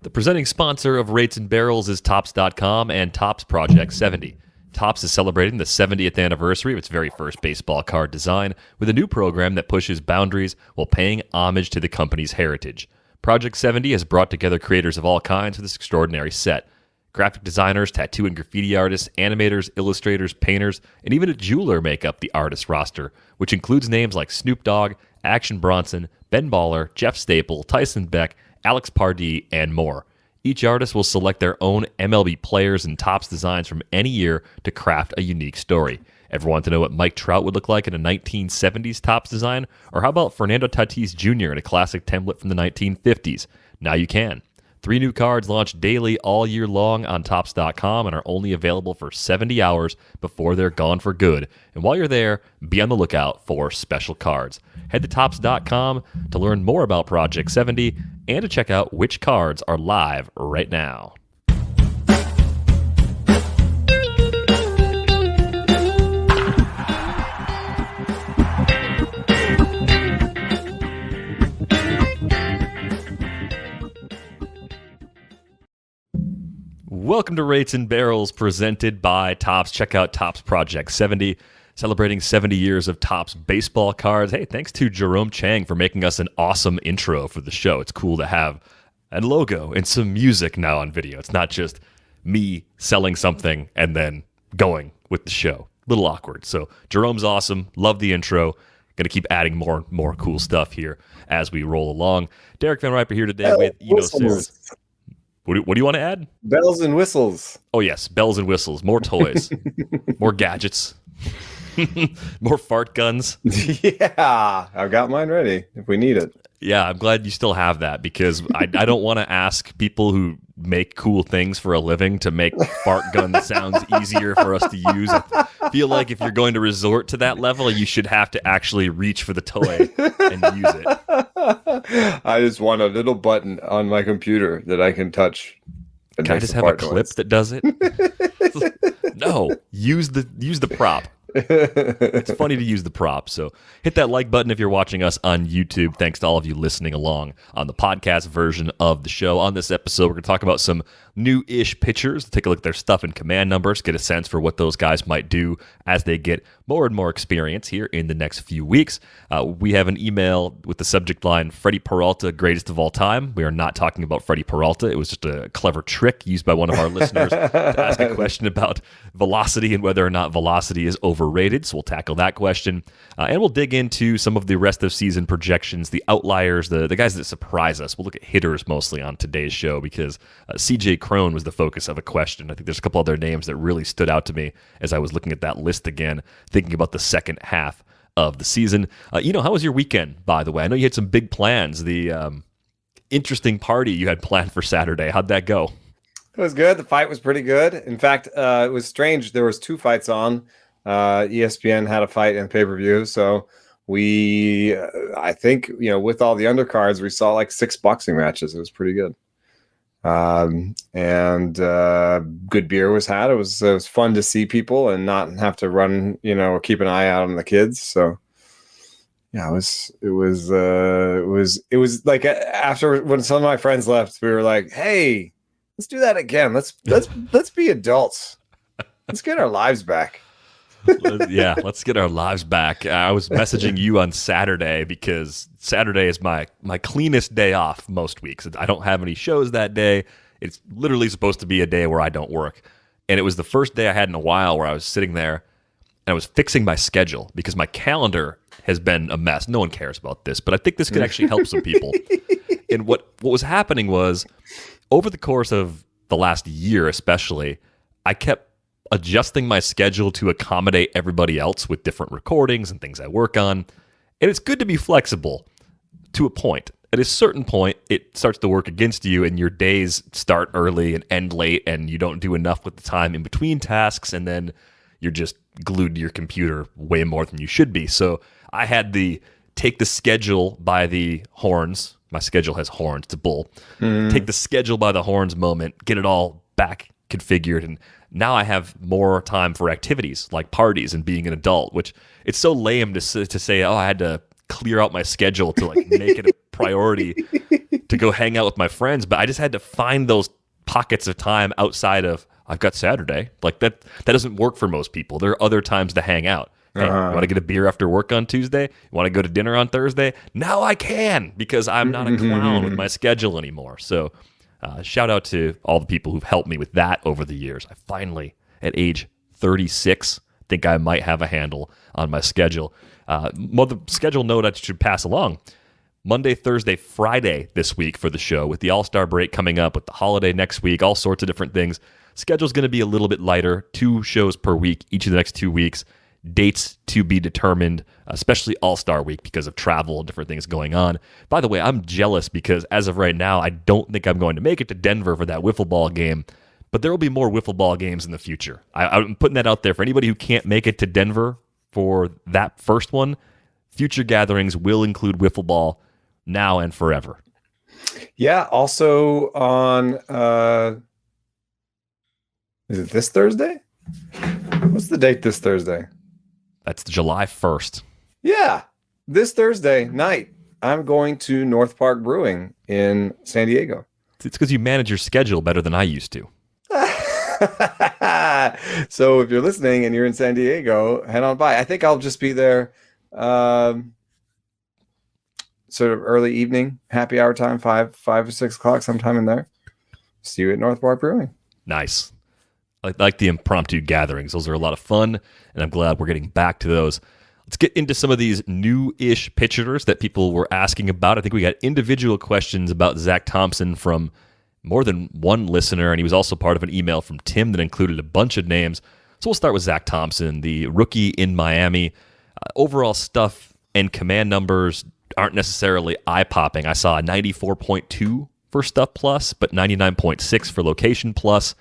The presenting sponsor of Rates and Barrels is Topps.com and Topps Project 70. Topps is celebrating the 70th anniversary of its very first baseball card design with a new program that pushes boundaries while paying homage to the company's heritage. Project 70 has brought together creators of all kinds for this extraordinary set. Graphic designers, tattoo and graffiti artists, animators, illustrators, painters, and even a jeweler make up the artist roster, which includes names like Snoop Dogg, Action Bronson, Ben Baller, Jeff Staple, Tyson Beck, Alex Pardee, and more. Each artist will select their own MLB players and Topps designs from any year to craft a unique story. Ever want to know what Mike Trout would look like in a 1970s Topps design? Or how about Fernando Tatis Jr. in a classic template from the 1950s? Now you can. 3 new cards launch daily all year long on Topps.com and are only available for 70 hours before they're gone for good. And while you're there, be on the lookout for special cards. Head to Topps.com to learn more about Project 70 and to check out which cards are live right now. Welcome to Rates and Barrels, presented by Topps. Check out Topps Project 70, celebrating 70 years of Topps baseball cards. Hey, thanks to Jerome Chang for making us an awesome intro for the show. It's cool to have a logo and some music now on video. It's not just me selling something and then going with the show. A little awkward. So Jerome's awesome. Love the intro. Going to keep adding more cool stuff here as we roll along. Derek Van Riper here today with Eno Sarahs. What do you want to add? Bells and whistles. Oh, yes. Bells and whistles. More toys. More gadgets. More fart guns. Yeah. I've got mine ready if we need it. Yeah, I'm glad you still have that because I don't want to ask people who make cool things for a living to make fart gun sounds easier for us to use. I feel like if you're going to resort to that level, you should have to actually reach for the toy and use it. I just want a little button on my computer that I can touch. Can I just have a clip that does it? No, use the prop. It's funny to use the prop. So hit that like button if you're watching us on YouTube. Thanks to all of you listening along on the podcast version of the show. On this episode, we're going to talk about some new-ish pitchers, take a look at their stuff and command numbers, get a sense for what those guys might do as they get more and more experience here in the next few weeks. We have an email with the subject line, Freddie Peralta, greatest of all time. We are not talking about Freddie Peralta. It was just a clever trick used by one of our listeners to ask a question about velocity and whether or not velocity is overrated. So we'll tackle that question. And we'll dig into some of the rest of season projections, the outliers, the guys that surprise us. We'll look at hitters mostly on today's show because CJ Cron was the focus of a question. I think there's a couple other names that really stood out to me as I was looking at that list again, thinking about the second half of the season. How was your weekend, by the way? I know you had some big plans. The interesting party you had planned for Saturday. How'd that go? It was good. The fight was pretty good. In fact, it was strange. There was 2 fights on. ESPN had a fight in pay-per-view. So we, I think, with all the undercards, we saw like 6 boxing matches. It was pretty good. And good beer was had. It was fun to see people and not have to run, or keep an eye out on the kids. So yeah, it was like after when some of my friends left, we were like, hey, let's do that again. Let's be adults. Let's get our lives back. Yeah, let's get our lives back. I was messaging you on Saturday because Saturday is my cleanest day off most weeks. I don't have any shows that day. It's literally supposed to be a day where I don't work. And it was the first day I had in a while where I was sitting there and I was fixing my schedule because my calendar has been a mess. No one cares about this, but I think this could actually help some people. And what was happening was over the course of the last year especially, I kept adjusting my schedule to accommodate everybody else with different recordings and things I work on. And it's good to be flexible to a point. At a certain point, it starts to work against you and your days start early and end late and you don't do enough with the time in between tasks and then you're just glued to your computer way more than you should be. So I had take the schedule by the horns. My schedule has horns, it's a bull. Take the schedule by the horns moment, get it all back configured, and now I have more time for activities like parties and being an adult, which it's so lame to say, oh, I had to clear out my schedule to like make it a priority to go hang out with my friends. But I just had to find those pockets of time outside of I've got Saturday. Like that doesn't work for most people. There are other times to hang out. Hey, you want to get a beer after work on Tuesday? You want to go to dinner on Thursday? Now I can, because I'm not a clown with my schedule anymore. So shout out to all the people who've helped me with that over the years. I finally, at age 36, think I might have a handle on my schedule. The schedule note I should pass along. Monday, Thursday, Friday this week for the show, with the All-Star break coming up, with the holiday next week, all sorts of different things. Schedule's going to be a little bit lighter, 2 shows per week each of the next 2 weeks. Dates to be determined, especially All-Star Week because of travel and different things going on. By the way, I'm jealous because as of right now, I don't think I'm going to make it to Denver for that wiffle ball game, but there will be more wiffle ball games in the future. I'm putting that out there for anybody who can't make it to Denver for that first one. Future gatherings will include wiffle ball now and forever. Yeah, also on, is it this Thursday? What's the date this Thursday? That's July 1st. Yeah, this Thursday night, I'm going to North Park Brewing in San Diego. It's because you manage your schedule better than I used to. So if you're listening and you're in San Diego, head on by. I think I'll just be there sort of early evening, happy hour time, 5 or 6 o'clock, sometime in there. See you at North Park Brewing. Nice. I like the impromptu gatherings. Those are a lot of fun, and I'm glad we're getting back to those. Let's get into some of these new-ish pitchers that people were asking about. I think we got individual questions about Zach Thompson from more than one listener, and he was also part of an email from Tim that included a bunch of names. So we'll start with Zach Thompson, the rookie in Miami. Overall stuff and command numbers aren't necessarily eye-popping. I saw a 94.2 for Stuff Plus, but 99.6 for Location Plus.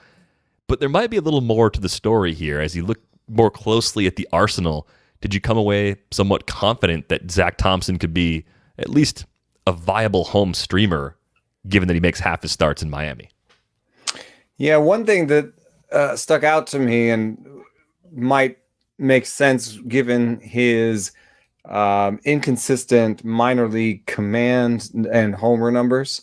But there might be a little more to the story here. As you look more closely at the arsenal, did you come away somewhat confident that Zach Thompson could be at least a viable home streamer, given that he makes half his starts in Miami? Yeah, one thing that stuck out to me and might make sense given his inconsistent minor league command and homer numbers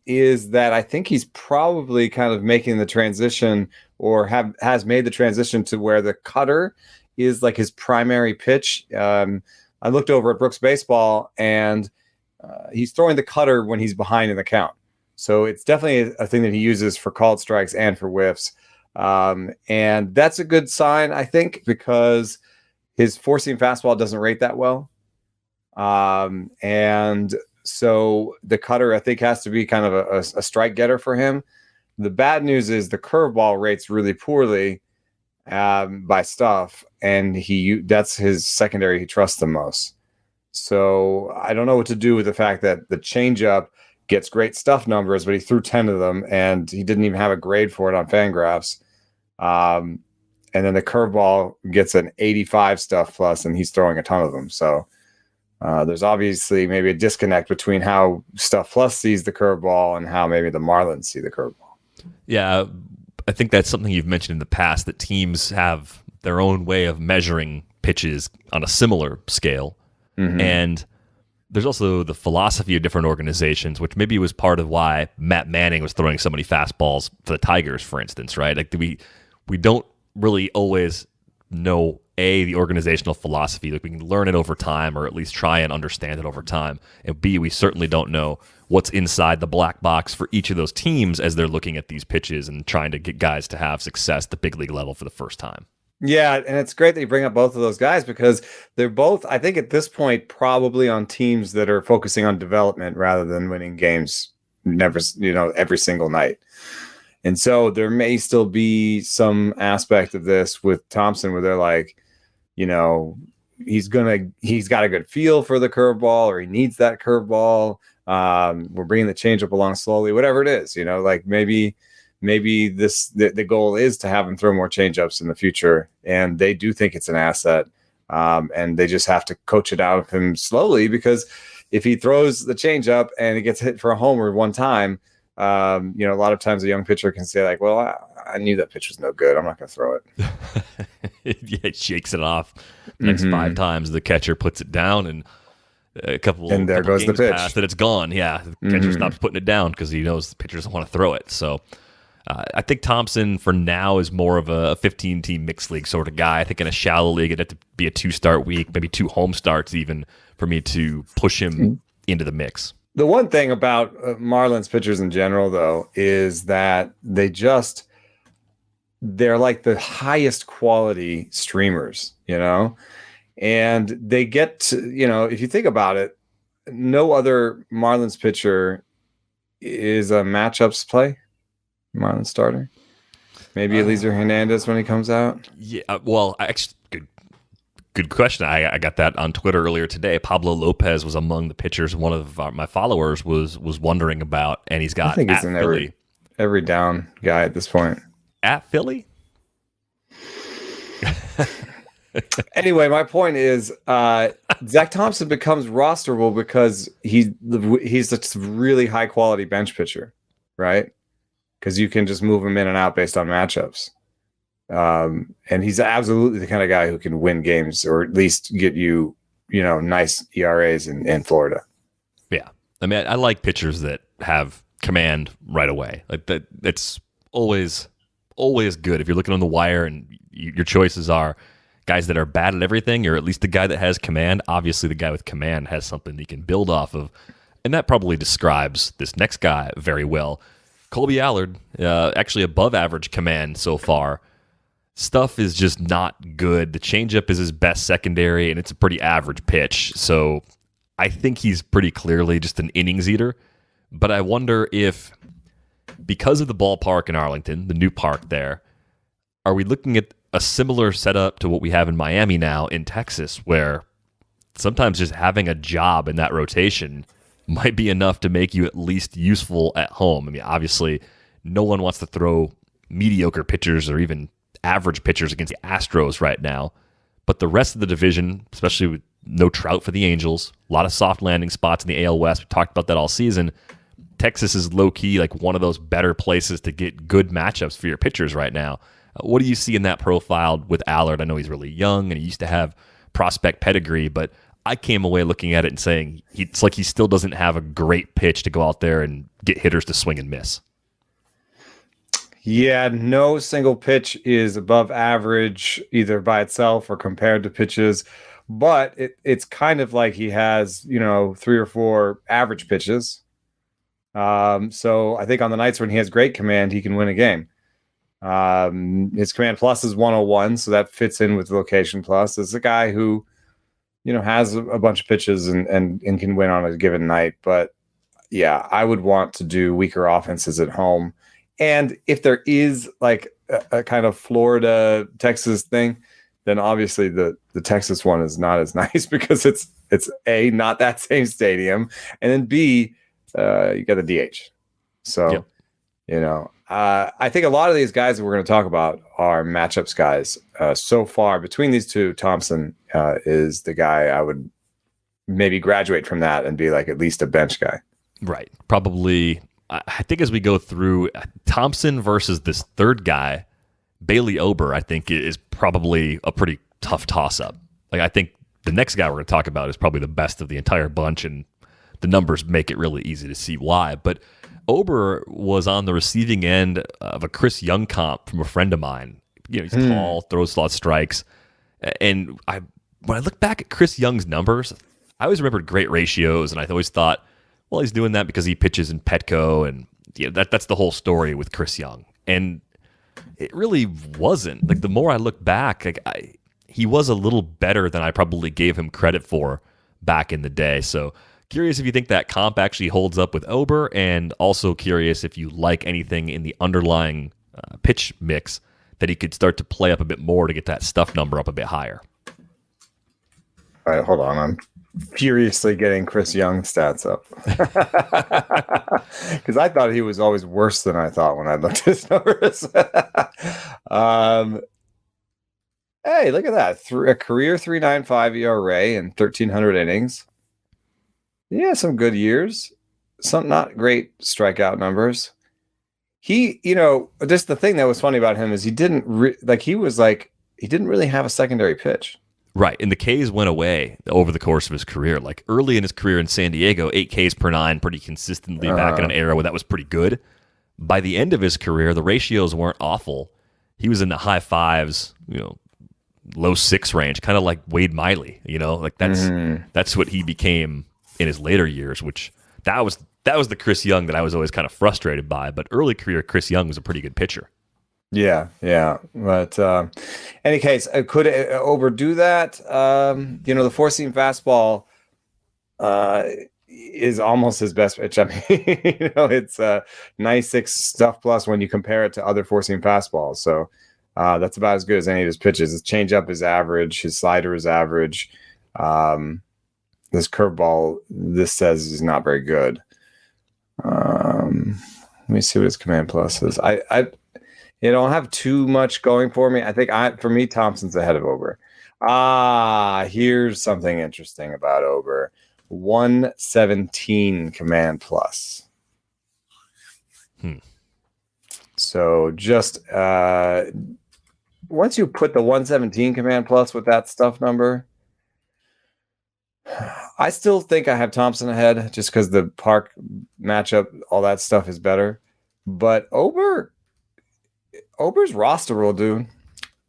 is that I think he's probably kind of making the transition, or has made the transition, to where the cutter is like his primary pitch. I looked over at Brooks Baseball, and he's throwing the cutter when he's behind in the count. So it's definitely a thing that he uses for called strikes and for whiffs. And that's a good sign, I think, because his four-seam fastball doesn't rate that well. And so the cutter, I think, has to be kind of a strike getter for him. The bad news is the curveball rates really poorly by Stuff, and that's his secondary he trusts the most. So I don't know what to do with the fact that the changeup gets great Stuff numbers, but he threw 10 of them, and he didn't even have a grade for it on Fangraphs. And then the curveball gets an 85 Stuff Plus, and he's throwing a ton of them. So there's obviously maybe a disconnect between how Stuff Plus sees the curveball and how maybe the Marlins see the curveball. Yeah, I think that's something you've mentioned in the past, that teams have their own way of measuring pitches on a similar scale. Mm-hmm. And there's also the philosophy of different organizations, which maybe was part of why Matt Manning was throwing so many fastballs for the Tigers, for instance, right? Like we don't really always know the organizational philosophy. Like we can learn it over time, or at least try and understand it over time. And B, we certainly don't know what's inside the black box for each of those teams as they're looking at these pitches and trying to get guys to have success at the big league level for the first time. Yeah, and it's great that you bring up both of those guys, because they're both, I think at this point, probably on teams that are focusing on development rather than winning games every single night. And so there may still be some aspect of this with Thompson where they're like, he's got a good feel for the curveball, or he needs that curveball. We're bringing the changeup along slowly, whatever it is, like maybe the goal is to have him throw more changeups in the future, and they do think it's an asset, and they just have to coach it out of him slowly, because if he throws the changeup and it gets hit for a homer one time, a lot of times a young pitcher can say like, well, I knew that pitch was no good, I'm not going to throw it. Yeah, it shakes it off. The next 5 times the catcher puts it down, and a couple And there goes the games pitch. past that it's gone. Yeah, the catcher stops putting it down because he knows the pitcher doesn't want to throw it. So I think Thompson for now is more of a 15-team mixed league sort of guy. I think in a shallow league, it'd have to be a 2-start week, maybe 2 home starts even for me to push him into the mix. The one thing about Marlins pitchers in general, though, is that they're like the highest quality streamers, and they get to, if you think about it, no other Marlins pitcher is a matchups play. Marlins starter, maybe Eliezer Hernandez when he comes out. Yeah, well, actually, good question. I got that on Twitter earlier today. Pablo Lopez was among the pitchers. One of my followers was wondering about, and he's got. I think he's an every down guy at this point. At Philly. Anyway, my point is, Zach Thompson becomes rosterable because he's a really high quality bench pitcher, right? Because you can just move him in and out based on matchups. And he's absolutely the kind of guy who can win games or at least get you, nice ERAs in Florida. Yeah. I mean, I like pitchers that have command right away. Like that. It's always good if you're looking on the wire and your choices are guys that are bad at everything, or at least the guy that has command. Obviously, the guy with command has something he can build off of. And that probably describes this next guy very well. Colby Allard, actually above average command so far. Stuff is just not good. The changeup is his best secondary, and it's a pretty average pitch. So I think he's pretty clearly just an innings eater. But I wonder if, because of the ballpark in Arlington, the new park there, are we looking at a similar setup to what we have in Miami now in Texas, where sometimes just having a job in that rotation might be enough to make you at least useful at home? I mean, obviously, no one wants to throw mediocre pitchers or even average pitchers against the Astros right now. But the rest of the division, especially with no Trout for the Angels, a lot of soft landing spots in the AL West. We talked about that all season. Texas is low-key like one of those better places to get good matchups for your pitchers right now. What do you see in that profile with Allard? I know he's really young and he used to have prospect pedigree, but I came away looking at it and saying it's like he still doesn't have a great pitch to go out there and get hitters to swing and miss. Yeah, no single pitch is above average either by itself or compared to pitches, but it's kind of like he has, 3 or 4 average pitches. So I think on the nights when he has great command, he can win a game. His command plus is 101, so that fits in with location plus. It's a guy who, has a bunch of pitches and can win on a given night. But yeah, I would want to do weaker offenses at home. And if there is like a kind of Florida Texas thing, then obviously the Texas one is not as nice because it's A, not that same stadium, and then B, you got a DH. So, I think a lot of these guys that we're going to talk about are matchups guys. So far, between these two, Thompson is the guy I would maybe graduate from that and be like at least a bench guy. Right. Probably, I think as we go through, Thompson versus this third guy, Bailey Ober, I think is probably a pretty tough toss-up. Like I think the next guy we're going to talk about is probably the best of the entire bunch, and the numbers make it really easy to see why. But Ober was on the receiving end of a Chris Young comp from a friend of mine. He's tall, throws a lot of strikes. And when I look back at Chris Young's numbers, I always remembered great ratios, and I always thought, well, he's doing that because he pitches in Petco, and that's the whole story with Chris Young. And it really wasn't. Like the more I look back, he was a little better than I probably gave him credit for back in the day. So curious if you think that comp actually holds up with Ober, and also curious if you like anything in the underlying pitch mix that he could start to play up a bit more to get that stuff number up a bit higher. All right, hold on. I'm furiously getting Chris Young stats up because I thought he was always worse than I thought when I looked at his numbers. Hey, look at that. A career 3.95 ERA and 1,300 innings. Yeah, some good years. Some not great strikeout numbers. He, just the thing that was funny about him is he didn't really have a secondary pitch. Right, and the Ks went away over the course of his career. Like early in his career in San Diego, 8 Ks per 9 pretty consistently back in an era where that was pretty good. By the end of his career, the ratios weren't awful. He was in the high 5s, low 6 range, kind of like Wade Miley, like that's what he became in his later years, which that was the Chris Young that I was always kind of frustrated by, but early career Chris Young was a pretty good pitcher. Yeah. But any case, could it overdo that? The four-seam fastball is almost his best pitch. I mean, it's 96 stuff plus when you compare it to other four-seam fastballs. So that's about as good as any of his pitches. His changeup is average. His slider is average. This curveball, this says, is not very good. Let me see what his command plus is. I don't have too much going for me. I think for me, Thompson's ahead of Ober. Here's something interesting about Ober. 117 command plus. So just once you put the 117 command plus with that stuff number, I still think I have Thompson ahead just because the park matchup, all that stuff is better. But Ober's roster rule, dude.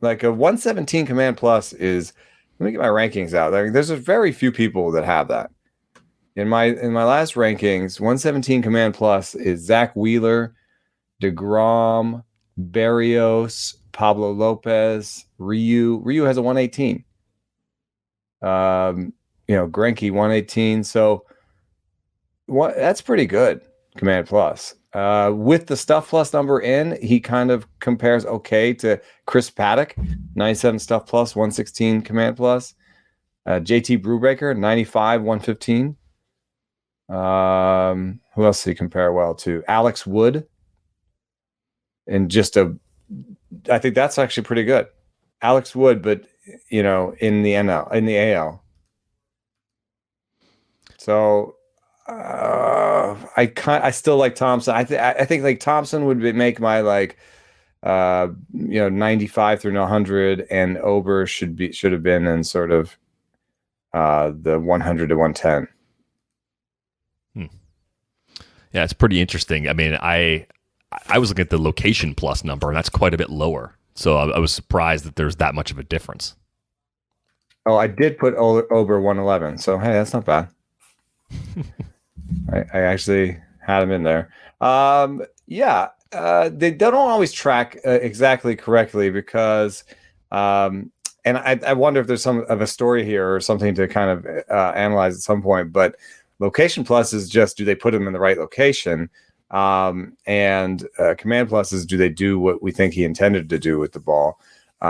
Like a 117 command plus is. Let me get my rankings out. There's very few people that have that. In my last rankings, 117 command plus is Zach Wheeler, DeGrom, Berrios, Pablo Lopez, Ryu. Ryu has a 118. Greinke 118. So that's pretty good command plus. With the stuff plus number in, he kind of compares okay to Chris Paddock, 97 stuff plus, 116 command plus. JT Brubaker, 95, 115. Who else did he compare well to? Alex Wood. And I think that's actually pretty good. Alex Wood, but in the AL. So I still like Thompson. I think like Thompson would make my 95 through 100, and Ober should have been in sort of the 100 to 110. Yeah, it's pretty interesting. I mean, I was looking at the location plus number, and that's quite a bit lower. So I was surprised that there's that much of a difference. Oh, I did put Ober 111. So hey, that's not bad. I actually had him in there. They don't always track exactly correctly because, and I wonder if there's some of a story here or something to kind of analyze at some point. But location plus is just, do they put them in the right location? And command plus is, do they do what we think he intended to do with the ball?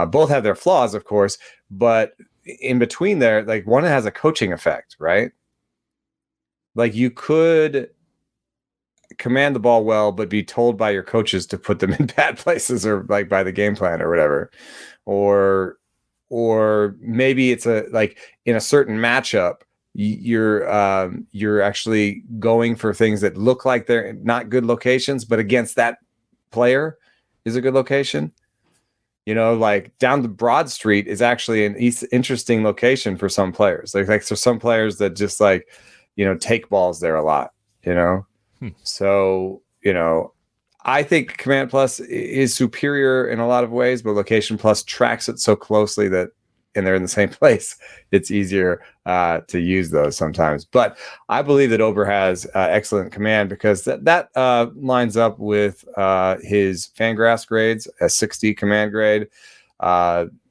Both have their flaws, of course, but in between there, like one has a coaching effect, right? Like you could command the ball well, but be told by your coaches to put them in bad places, or like by the game plan or whatever, or maybe it's in a certain matchup, you're actually going for things that look like they're not good locations, but against that player is a good location. Like down the Broad Street is actually an interesting location for some players. Like so some players that just take balls there a lot, So, I think command plus is superior in a lot of ways, but location plus tracks it so closely that, and they're in the same place, it's easier to use those sometimes. But I believe that Ober has excellent command because that lines up with his Fangraphs grades, a 60 command grade,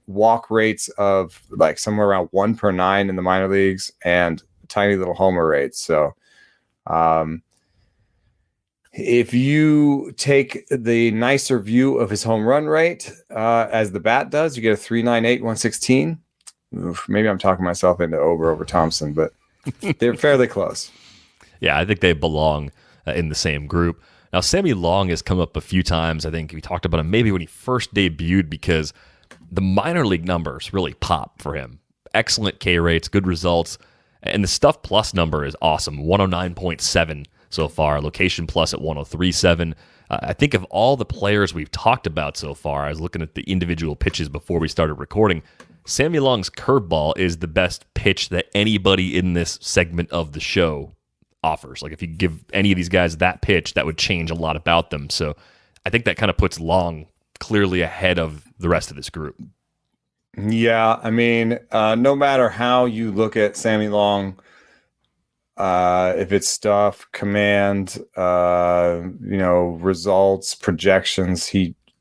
walk rates of like somewhere around 1 per 9 in the minor leagues, and tiny little homer rates. So if you take the nicer view of his home run rate as the bat does, you get a 398, 116. Oof, maybe I'm talking myself into Ober over Thompson, but they're fairly close. Yeah, I think they belong in the same group. Now, Sammy Long has come up a few times. I think we talked about him maybe when he first debuted because the minor league numbers really pop for him. Excellent K rates, good results. And the stuff plus number is awesome, 109.7 so far, location plus at 103.7. I think of all the players we've talked about so far, I was looking at the individual pitches before we started recording, Sammy Long's curveball is the best pitch that anybody in this segment of the show offers. Like if you give any of these guys that pitch, that would change a lot about them. So I think that kind of puts Long clearly ahead of the rest of this group. Yeah, I mean, no matter how you look at Sammy Long, if it's stuff, command, results, projections,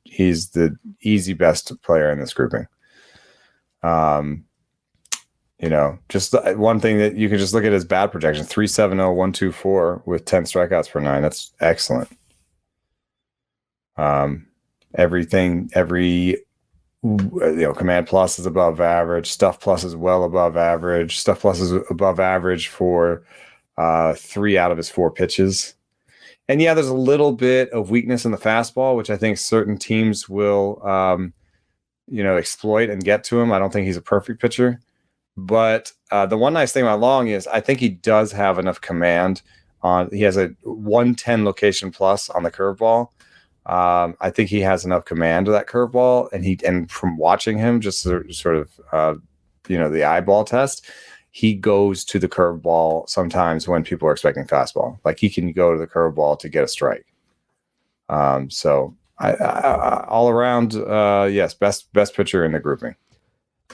he's the easy best player in this grouping. Just one thing that you can just look at his bat projection: 3.70, 124 with 10 strikeouts per 9. That's excellent. Command plus is above average. Stuff plus is well above average. Stuff plus is above average for 3 out of his 4 pitches. And yeah, there's a little bit of weakness in the fastball, which I think certain teams will, exploit and get to him. I don't think he's a perfect pitcher. But the one nice thing about Long is I think he does have enough command on. He has a 110 location plus on the curveball. I think he has enough command of that curveball, and from watching him, just sort of the eyeball test, he goes to the curveball sometimes when people are expecting fastball. Like he can go to the curveball to get a strike. So I all around, yes, best pitcher in the grouping.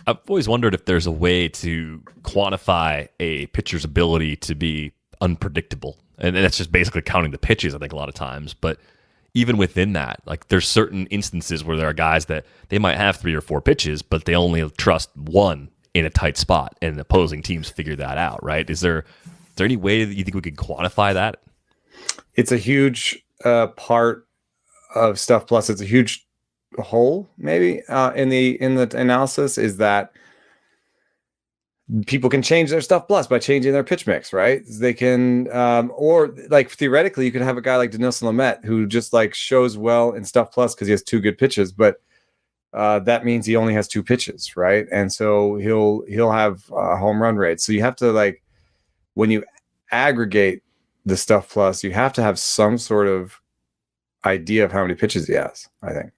I've always wondered if there's a way to quantify a pitcher's ability to be unpredictable, and that's just basically counting the pitches. I think a lot of times, but even within that, like there's certain instances where there are guys that they might have 3 or 4 pitches, but they only trust one in a tight spot, and opposing teams figure that out, right? Is there any way that you think we could quantify that? It's a huge part of Stuff Plus. It's a huge hole, maybe in the analysis, is that people can change their Stuff Plus by changing their pitch mix, right? They can, or like theoretically, you could have a guy like Denilson Lamet who just like shows well in Stuff Plus because he has 2 good pitches, but that means he only has 2 pitches, right? And so he'll have a home run rate. So you have to, like, when you aggregate the Stuff Plus, you have to have some sort of idea of how many pitches he has, I think.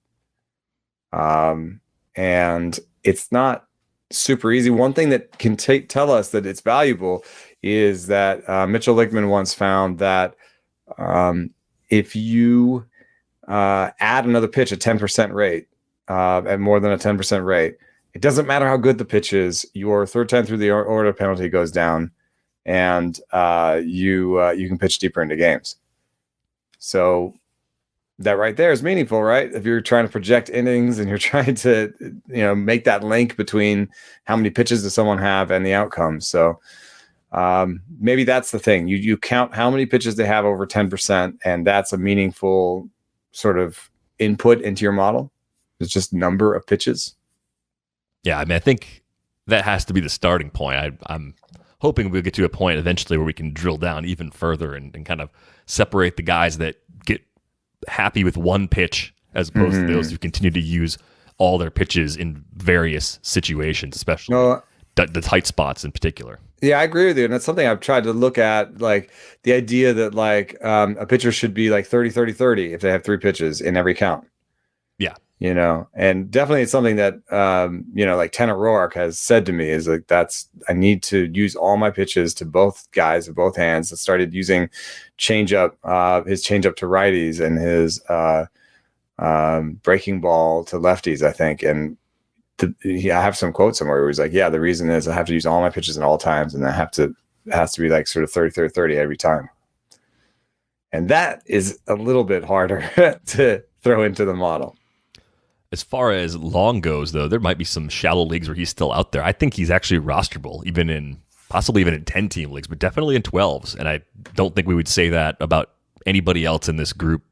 And it's not super easy. One thing that can tell us that it's valuable is that Mitchell Lichtman once found that if you add another pitch at 10% rate, at more than a 10% rate, it doesn't matter how good the pitch is, your third time through the order penalty goes down, and you can pitch deeper into games. So that right there is meaningful, right? If you're trying to project innings and you're trying to, make that link between how many pitches does someone have and the outcome. So maybe that's the thing. You count how many pitches they have over 10%, and that's a meaningful sort of input into your model. It's just number of pitches. Yeah, I mean, I think that has to be the starting point. I'm hoping we'll get to a point eventually where we can drill down even further and kind of separate the guys that get happy with one pitch as opposed to those who continue to use all their pitches in various situations, especially the tight spots in particular. Yeah, I agree with you. And that's something I've tried to look at, like the idea that like a pitcher should be like 30-30-30 if they have 3 pitches in every count. Yeah. And definitely it's something that, like Tanner Roark has said to me is like, I need to use all my pitches to both guys with both hands. I started using his changeup to righties and his breaking ball to lefties, I think. And I have some quote somewhere where he's like, yeah, the reason is I have to use all my pitches at all times. And it has to be like sort of 30-30-30 every time. And that is a little bit harder to throw into the model. As far as Long goes, though, there might be some shallow leagues where he's still out there. I think he's actually rosterable, possibly even in 10-team leagues, but definitely in 12s. And I don't think we would say that about anybody else in this group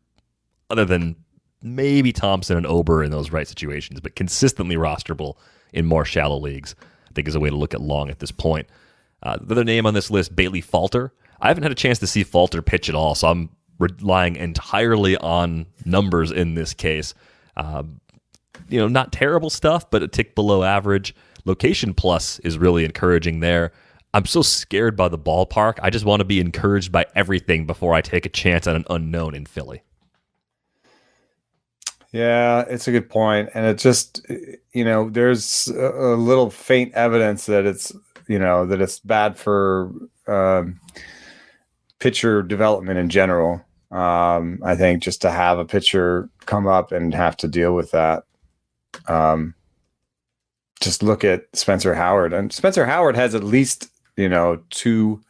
other than maybe Thompson and Ober in those right situations, but consistently rosterable in more shallow leagues, I think is a way to look at Long at this point. The other name on this list, Bailey Falter. I haven't had a chance to see Falter pitch at all, so I'm relying entirely on numbers in this case. Not terrible stuff, but a tick below average. Location plus is really encouraging there. I'm so scared by the ballpark. I just want to be encouraged by everything before I take a chance on an unknown in Philly. Yeah, it's a good point, and it just, there's a little faint evidence that it's bad for pitcher development in general. I think just to have a pitcher come up and have to deal with that. Just look at Spencer Howard, and Spencer Howard has at least two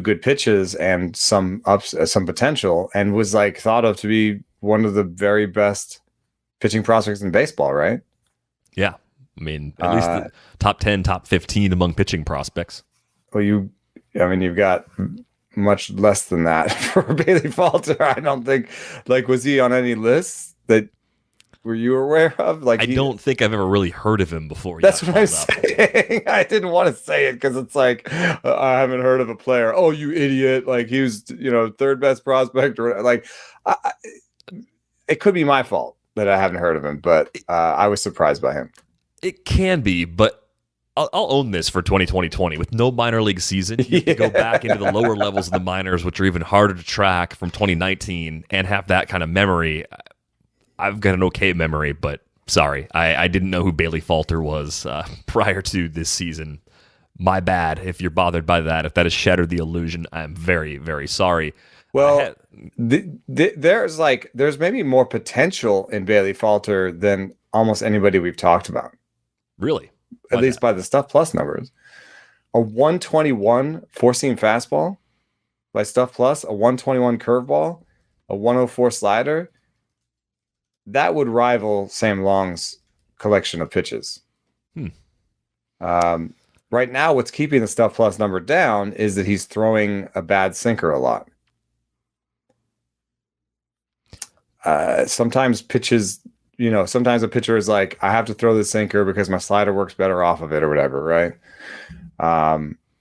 good pitches and some potential, and was like thought of to be one of the very best pitching prospects in baseball, right? Yeah. I mean, at least the top 10, top 15 among pitching prospects. Well, you've got much less than that for Bailey Falter. I don't think, was he on any lists that were you aware of? Like, I don't think I've ever really heard of him before. That's what I'm saying. I didn't want to say it because it's like, I haven't heard of a player. Oh, you idiot. Like, he was, third best prospect, or like, it could be my fault that I haven't heard of him, but I was surprised by him. It can be, but I'll own this for 2020 with no minor league season. You can go back into the lower levels of the minors, which are even harder to track from 2019, and have that kind of memory. I've got an okay memory, but sorry, I didn't know who Bailey Falter was prior to this season. My bad if you're bothered by that. If that has shattered the illusion, I'm very, very sorry. Well, there's maybe more potential in Bailey Falter than almost anybody we've talked about. Really? At least by the Stuff Plus numbers. A 121 four-seam fastball by Stuff Plus, a 121 curveball, a 104 slider. That would rival Sam Long's collection of pitches. Right now, what's keeping the Stuff Plus number down is that he's throwing a bad sinker a lot. Sometimes pitches, sometimes a pitcher is like, I have to throw the sinker because my slider works better off of it or whatever, right?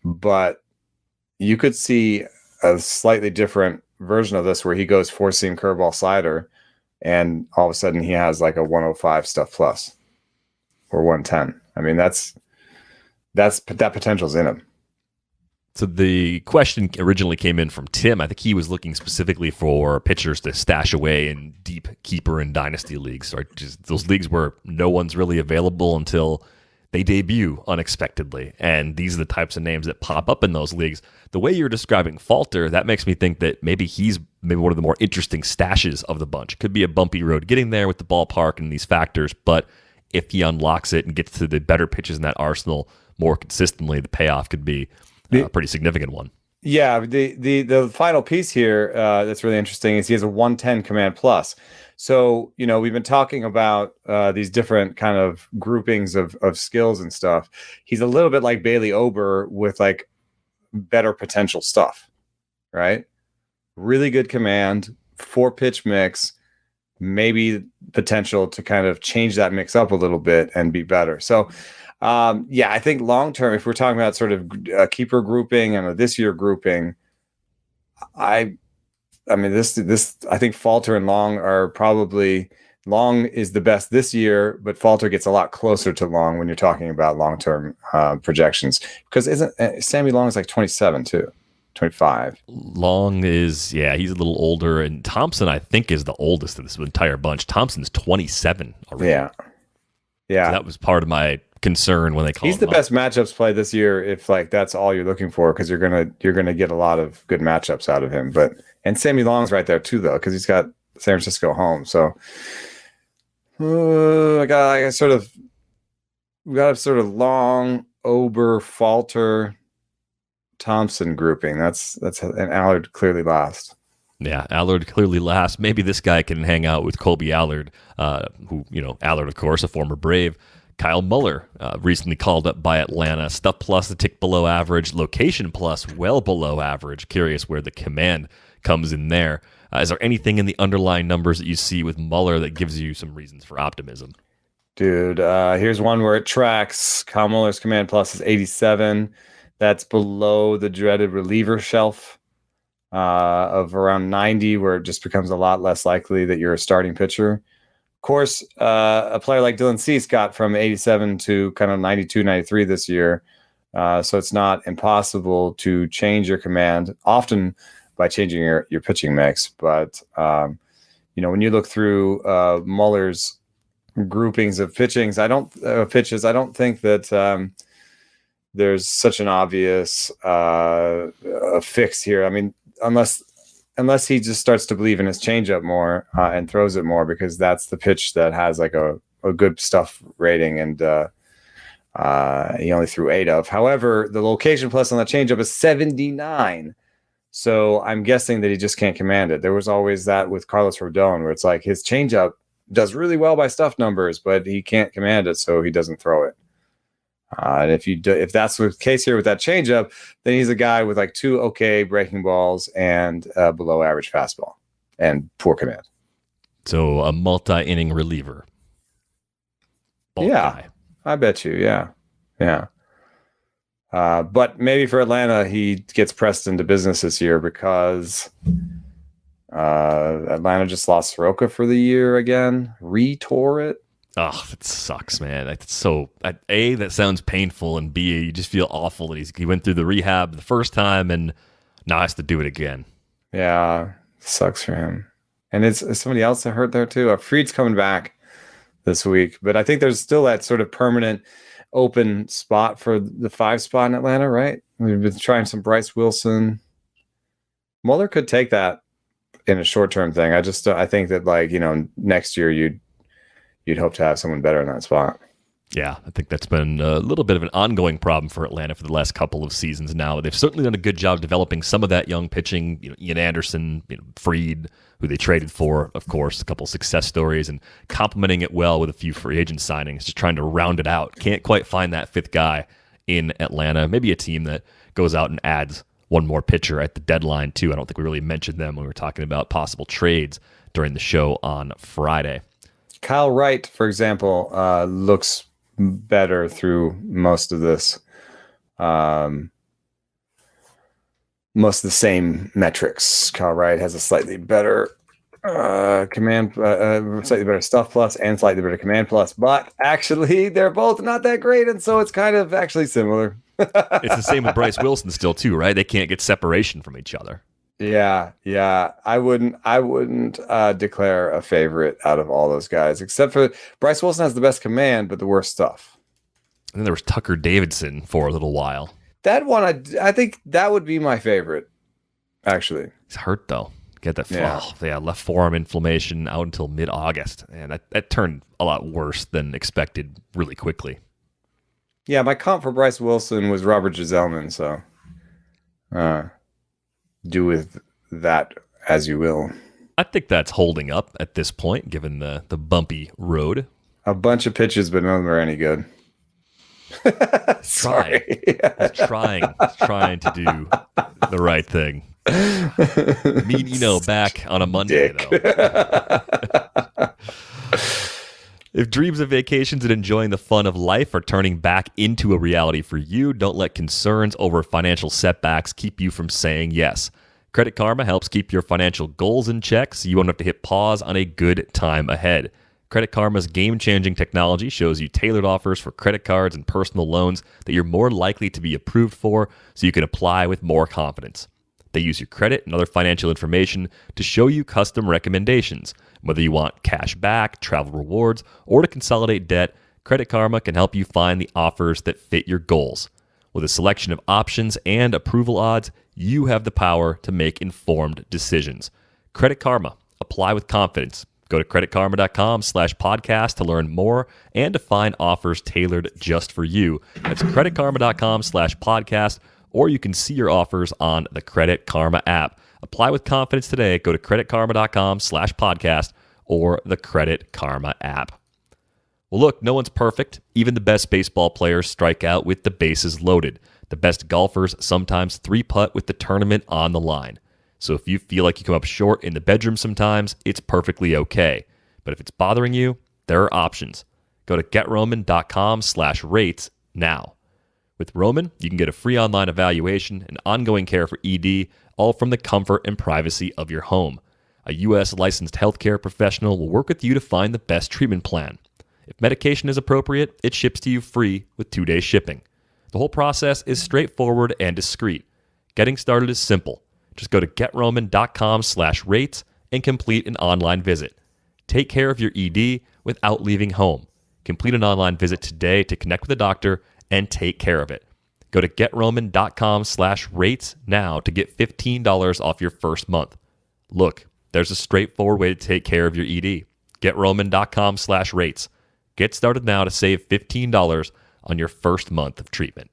But you could see a slightly different version of this where he goes four-seam curveball slider, and all of a sudden he has like a 105 Stuff Plus or 110. I mean, that potential's in him. So the question originally came in from Tim. I think he was looking specifically for pitchers to stash away in deep keeper and dynasty leagues, or just those leagues where no one's really available until they debut unexpectedly. And these are the types of names that pop up in those leagues. The way you're describing Falter, that makes me think that maybe he's one of the more interesting stashes of the bunch. Could be a bumpy road getting there with the ballpark and these factors, but if he unlocks it and gets to the better pitches in that arsenal more consistently, the payoff could be a pretty significant one. Yeah, the final piece here that's really interesting is he has a 110 command plus. So, we've been talking about these different kind of groupings of skills and stuff. He's a little bit like Bailey Ober with like better potential stuff, right? Really good command, 4-pitch mix, maybe potential to kind of change that mix up a little bit and be better. So, I think long term, if we're talking about sort of keeper grouping and a this year grouping, I mean, this I think Falter and Long are probably, Long is the best this year, but Falter gets a lot closer to Long when you're talking about long term projections, because isn't Sammy Long is like 27 too, 25. Long is, he's a little older, and Thompson I think is the oldest of this entire bunch. Thompson's 27 already. Yeah, so that was part of my concern when they call. He's the best matchups play this year if like that's all you're looking for, because you're gonna get a lot of good matchups out of him. And Sammy Long's right there too, though, because he's got San Francisco home. So we got a sort of Long, Ober, Falter, Thompson grouping. That's and Allard clearly last. Yeah, Allard clearly last. Maybe this guy can hang out with Colby Allard, who, Allard, of course, a former Brave. Kyle Muller, recently called up by Atlanta. Stuff Plus a tick below average. Location Plus well below average. Curious where the command comes in there. Is there anything in the underlying numbers that you see with Muller that gives you some reasons for optimism? Dude, here's one where it tracks. Kyle Muller's command plus is 87. That's below the dreaded reliever shelf of around 90, where it just becomes a lot less likely that you're a starting pitcher. Of course, a player like Dylan Cease got from 87 to kind of 92, 93 this year. So it's not impossible to change your command, often by changing your pitching mix. But, when you look through Muller's groupings of pitches, I don't think that there's such an obvious fix here. I mean, unless he just starts to believe in his changeup more and throws it more, because that's the pitch that has like a good stuff rating, and he only threw 8 of. However, the location plus on the changeup is 79. So I'm guessing that he just can't command it. There was always that with Carlos Rodon, where it's like his changeup does really well by stuff numbers, but he can't command it, so he doesn't throw it. And if that's the case here with that changeup, then he's a guy with like 2 okay breaking balls and below average fastball and poor command. So a multi-inning reliever. Bulk guy. I bet you. Yeah. But maybe for Atlanta, he gets pressed into business this year because Atlanta just lost Soroka for the year again. Re-tore it. Oh, that sucks, man. That's so A, that sounds painful, and B, you just feel awful that he went through the rehab the first time and now has to do it again. Yeah, sucks for him. And it's somebody else that hurt there too. Fried's coming back this week, but I think there's still that sort of permanent open spot for the 5 spot in Atlanta, right? We've been trying some Bryce Wilson. Muller could take that in a short-term thing. I think that next year you'd hope to have someone better in that spot. Yeah, I think that's been a little bit of an ongoing problem for Atlanta for the last couple of seasons now. They've certainly done a good job developing some of that young pitching. Ian Anderson, Fried, who they traded for, of course, a couple success stories, and complementing it well with a few free agent signings, just trying to round it out. Can't quite find that 5th guy in Atlanta. Maybe a team that goes out and adds one more pitcher at the deadline, too. I don't think we really mentioned them when we were talking about possible trades during the show on Friday. Kyle Wright, for example, looks better through most of this. Most of the same metrics. Kyle Wright has a slightly better command, slightly better stuff plus, and slightly better command plus. But actually, they're both not that great, and so it's kind of actually similar. It's the same with Bryce Wilson still too, right? They can't get separation from each other. Yeah. I wouldn't declare a favorite out of all those guys, except for Bryce Wilson has the best command, but the worst stuff. And then there was Tucker Davidson for a little while. That one, I think that would be my favorite, actually. He's hurt, though. Get that left forearm inflammation out until mid-August. And that turned a lot worse than expected really quickly. Yeah, my comp for Bryce Wilson was Robert Giselman, so do with that as you will. I think that's holding up at this point, given the bumpy road. A bunch of pitches, but none of them are any good. Sorry. trying to do the right thing. Me and back on a Monday, though. If dreams of vacations and enjoying the fun of life are turning back into a reality for you, don't let concerns over financial setbacks keep you from saying yes. Credit Karma helps keep your financial goals in check so you won't have to hit pause on a good time ahead. Credit Karma's game-changing technology shows you tailored offers for credit cards and personal loans that you're more likely to be approved for so you can apply with more confidence. They use your credit and other financial information to show you custom recommendations. Whether you want cash back, travel rewards, or to consolidate debt, Credit Karma can help you find the offers that fit your goals. With a selection of options and approval odds, you have the power to make informed decisions. Credit Karma. Apply with confidence. Go to creditkarma.com/podcast to learn more and to find offers tailored just for you. That's creditkarma.com/podcast, or you can see your offers on the Credit Karma app. Apply with confidence today. Go to creditkarma.com/podcast or the Credit Karma app. Well, look, no one's perfect. Even the best baseball players strike out with the bases loaded. The best golfers sometimes three-putt with the tournament on the line. So if you feel like you come up short in the bedroom sometimes, it's perfectly okay. But if it's bothering you, there are options. Go to GetRoman.com/rates now. With Roman, you can get a free online evaluation and ongoing care for ED, all from the comfort and privacy of your home. A U.S. licensed healthcare professional will work with you to find the best treatment plan. If medication is appropriate, it ships to you free with 2-day shipping. The whole process is straightforward and discreet. Getting started is simple. Just go to GetRoman.com/rates and complete an online visit. Take care of your ED without leaving home. Complete an online visit today to connect with a doctor and take care of it. Go to getroman.com/rates now to get $15 off your first month. Look, there's a straightforward way to take care of your ED. Getroman.com/rates. Get started now to save $15 on your first month of treatment.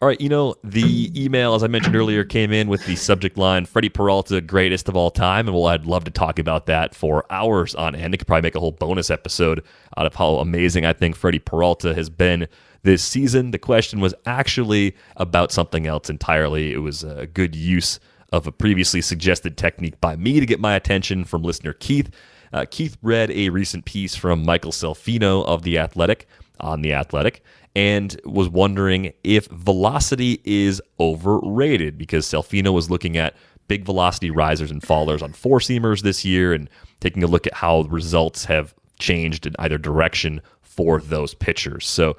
All right, the email, as I mentioned earlier, came in with the subject line, Freddie Peralta, greatest of all time. And I'd love to talk about that for hours on end. I could probably make a whole bonus episode out of how amazing I think Freddie Peralta has been this season. The question was actually about something else entirely. It was a good use of a previously suggested technique by me to get my attention from listener Keith. Keith read a recent piece from Michael Selfino of The Athletic on The Athletic, and was wondering if velocity is overrated, because Selfino was looking at big velocity risers and fallers on four-seamers this year and taking a look at how results have changed in either direction for those pitchers. So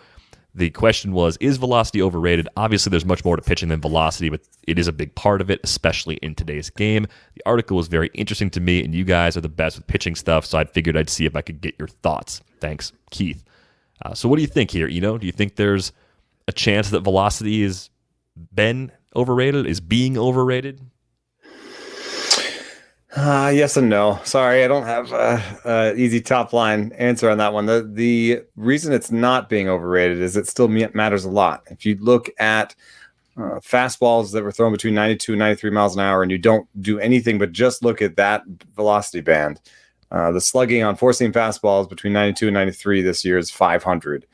the question was, is velocity overrated? Obviously, there's much more to pitching than velocity, but it is a big part of it, especially in today's game. The article was very interesting to me, and you guys are the best with pitching stuff, so I figured I'd see if I could get your thoughts. Thanks, Keith. So what do you think here? Do you think there's a chance that velocity is being overrated? Yes and no. Sorry, I don't have an easy top line answer on that one. The reason it's not being overrated is it still matters a lot. If you look at fastballs that were thrown between 92 and 93 miles an hour, and you don't do anything but just look at that velocity band, the slugging on four-seam fastballs between 92 and 93 this year is 500.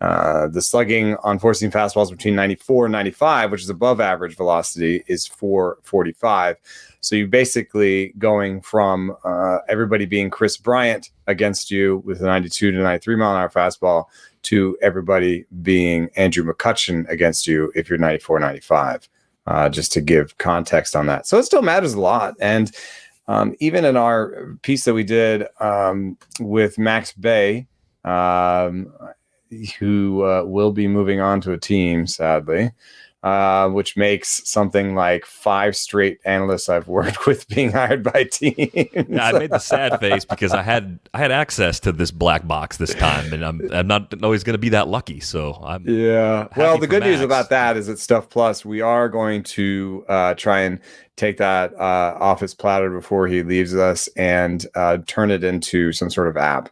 The slugging on four-seam fastballs between 94 and 95, which is above average velocity, is 445. So you're basically going from everybody being Chris Bryant against you with a 92 to 93 mile an hour fastball to everybody being Andrew McCutchen against you if you're 94, 95, just to give context on that. So it still matters a lot. And even in our piece that we did with Max Bay, who will be moving on to a team, sadly, which makes something like 5 straight analysts I've worked with being hired by teams. Yeah, I made the sad face because I had access to this black box this time, and I'm not always going to be that lucky. So I'm Well, the good news about that is at Stuff Plus, we are going to try and take that off his platter before he leaves us and turn it into some sort of app.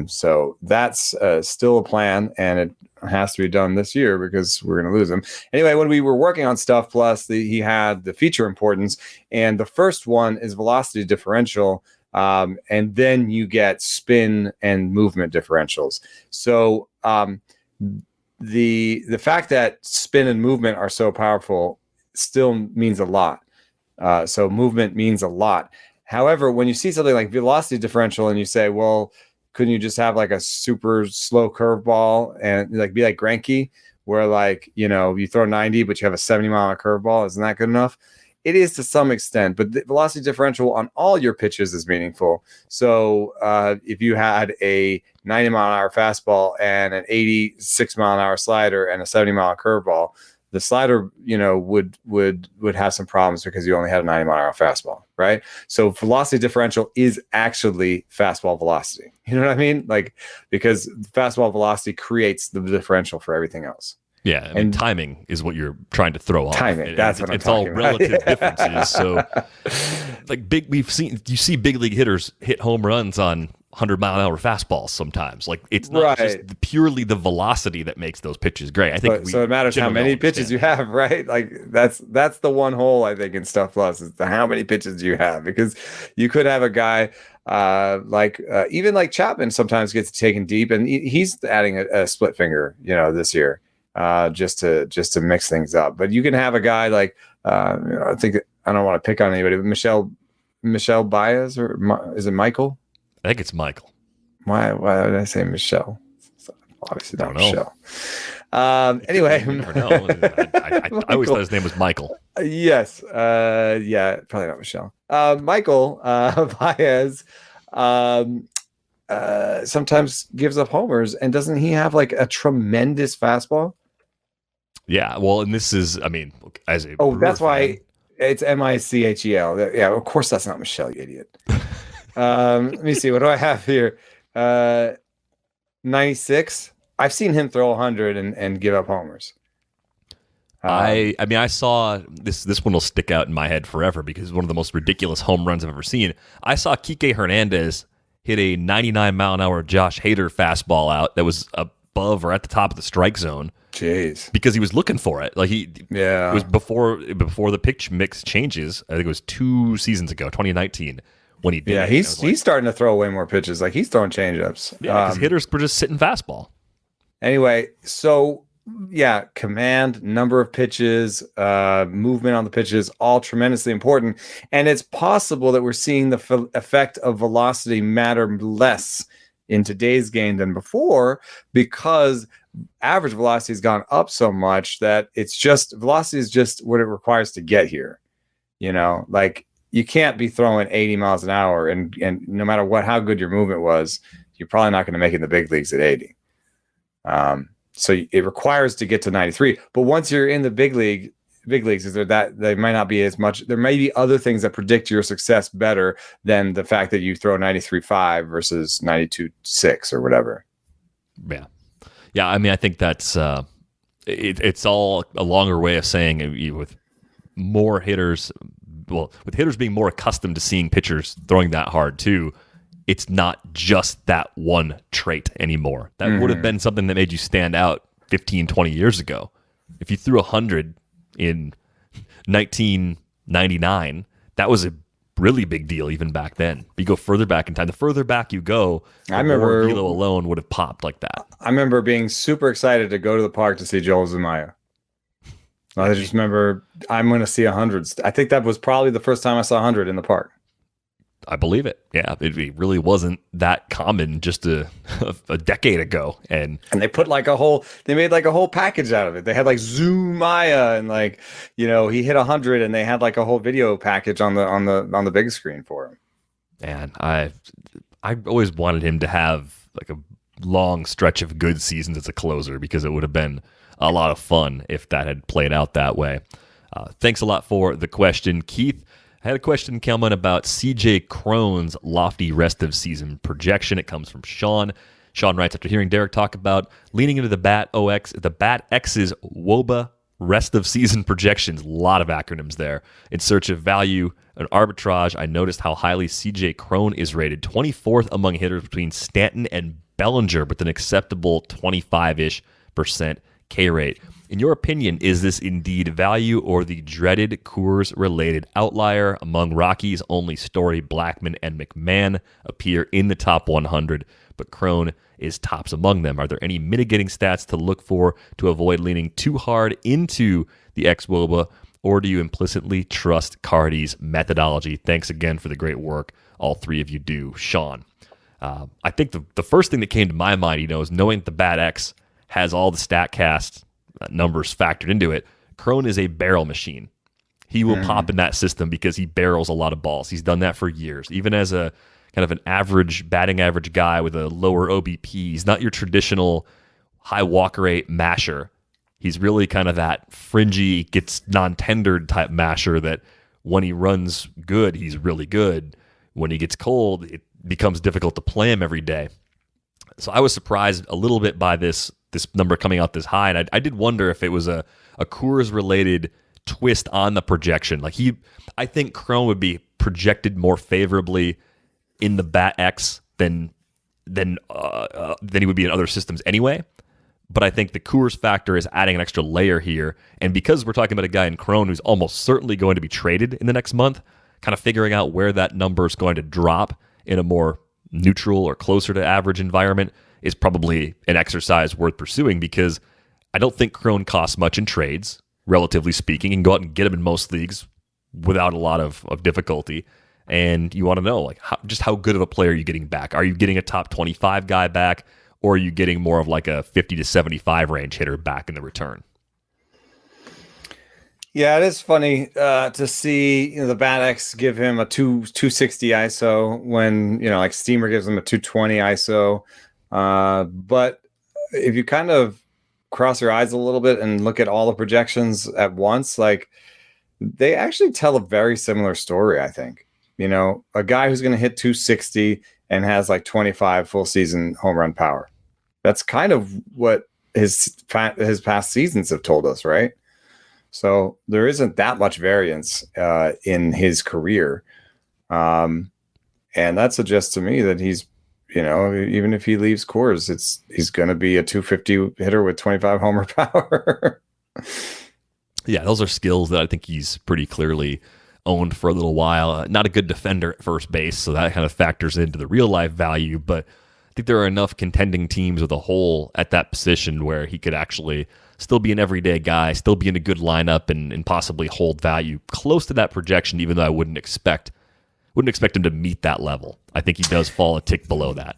So that's still a plan, and it has to be done this year because we're going to lose him. Anyway, when we were working on Stuff Plus, he had the feature importance, and the first one is velocity differential, and then you get spin and movement differentials. So the fact that spin and movement are so powerful still means a lot. So movement means a lot. However, when you see something like velocity differential and you say, well, couldn't you just have like a super slow curveball and be like Greinke, where you throw 90, but you have a 70 mile an hour curveball? Isn't that good enough? It is to some extent, but the velocity differential on all your pitches is meaningful. So if you had a 90 mile an hour fastball and an 86 mile an hour slider and a 70 mile an hour curveball, the slider, would have some problems because you only had a 90 mile an hour fastball, right? So velocity differential is actually fastball velocity. You know what I mean? Because fastball velocity creates the differerential for everything else. Yeah, and timing is what you're trying to throw off. Timing, that's what I'm talking about. It's all relative differences. So, you see big league hitters hit home runs on 100 mile an hour fastballs sometimes. It's not just purely the velocity that makes those pitches great. I think so it matters how many pitches you have, right? That's the one hole I think in Stuff Plus is how many pitches you have, because you could have a guy even like Chapman sometimes gets taken deep, and he's adding a split finger, this year, just to mix things up. But you can have a guy I think, I don't want to pick on anybody, but Michelle Baez, or is it Michael? I think it's Michael. Why did I say Michelle? Obviously not Michelle. Anyway, you never know. I always thought his name was Michael. Yes. Probably not Michelle. Michael Baez sometimes gives up homers, and doesn't he have a tremendous fastball? Yeah. Well, and this is, as a that's why. It's Michel. Yeah, of course that's not Michelle, you idiot. Let me see. What do I have here? 96. I've seen him throw 100 and give up homers. I mean, I saw this. This one will stick out in my head forever because it's one of the most ridiculous home runs I've ever seen. I saw Kike Hernandez hit a 99-mile-an-hour Josh Hader fastball out that was above or at the top of the strike zone. Jeez, because he was looking for it. Like it was before the pitch mix changes. I think it was 2 seasons ago, 2019, when he did. Yeah, he's starting to throw way more pitches. Like he's throwing changeups. Yeah, because hitters were just sitting fastball. Anyway, so. Yeah, command, number of pitches, movement on the pitches, all tremendously important. And it's possible that we're seeing the effect of velocity matter less in today's game than before because average velocity has gone up so much that velocity is just what it requires to get here. You know, like you can't be throwing 80 miles an hour and no matter how good your movement was, you're probably not going to make it in the big leagues at 80. So it requires to get to 93. But once you're in the big leagues, is there that they might not be as much. There may be other things that predict your success better than the fact that you throw 93.5 versus 92.6 or whatever. Yeah. I mean, I think that's it's all a longer way of saying with more hitters. Well, with hitters being more accustomed to seeing pitchers throwing that hard too. It's not just that one trait anymore. That would have been something that made you stand out 15, 20 years ago. If you threw 100 in 1999, that was a really big deal even back then. You go further back in time. The further back you go, the more Velo alone would have popped like that. I remember being super excited to go to the park to see Joel Zumaya. I just remember I'm going to see 100. I think that was probably the first time I saw 100 in the park. I believe it. Yeah, it really wasn't that common just a decade ago, and they put they made like a whole package out of it. They had like Zoomaya and like he hit 100, and they had like a whole video package on the big screen for him. And I always wanted him to have like a long stretch of good seasons as a closer because it would have been a lot of fun if that had played out that way. Thanks a lot for the question, Keith. I had a question coming about CJ Cron's lofty rest of season projection. It comes from Sean. Sean writes, after hearing Derek talk about leaning into the Bat X's WOBA rest of season projections, a lot of acronyms there, in search of value and arbitrage, I noticed how highly CJ Cron is rated, 24th among hitters between Stanton and Bellinger, with an acceptable 25-ish% K rate. In your opinion, is this indeed value or the dreaded Coors-related outlier? Among Rockies, only Story, Blackmon, and McMahon appear in the top 100, but Cron is tops among them. Are there any mitigating stats to look for to avoid leaning too hard into the ex-WOBA, or do you implicitly trust Cardi's methodology? Thanks again for the great work all three of you do. Sean. I think the first thing that came to my mind, is knowing that the Bat X has all the StatCast numbers factored into it. Cron is a barrel machine. He will pop in that system because he barrels a lot of balls. He's done that for years. Even as a kind of an average batting average guy with a lower OBP, he's not your traditional high walk rate masher. He's really kind of that fringy, gets non-tendered type masher that when he runs good, he's really good. When he gets cold, it becomes difficult to play him every day. So I was surprised a little bit by this number coming out this high, and I did wonder if it was a Coors-related twist on the projection. I think Cron would be projected more favorably in the Bat X than he would be in other systems anyway. But I think the Coors factor is adding an extra layer here, and because we're talking about a guy in Cron who's almost certainly going to be traded in the next month, kind of figuring out where that number is going to drop in a more neutral or closer to average environment is probably an exercise worth pursuing, because I don't think Cron costs much in trades, relatively speaking. You can go out and get him in most leagues without a lot of difficulty. And you want to know how good of a player are you getting back? Are you getting a top 25 guy back, or are you getting more of like a 50 to 75 range hitter back in the return? Yeah, it is funny to see the Bat X give him a 260 ISO when like Steamer gives him a 220 ISO. But if you kind of cross your eyes a little bit and look at all the projections at once, like they actually tell a very similar story, I think. You know, a guy who's going to hit 260 and has like 25 full season home run power. That's kind of what his past seasons have told us, right? So there isn't that much variance in his career. And that suggests to me that he's, you know, even if he leaves Coors, he's going to be a 250 hitter with 25 homer power. Yeah, those are skills that I think he's pretty clearly owned for a little while. Not a good defender at first base, so that kind of factors into the real life value. But I think there are enough contending teams with a hole at that position where he could actually still be an everyday guy, still be in a good lineup, and possibly hold value close to that projection, even though I wouldn't expect him to meet that level. I think he does fall a tick below that.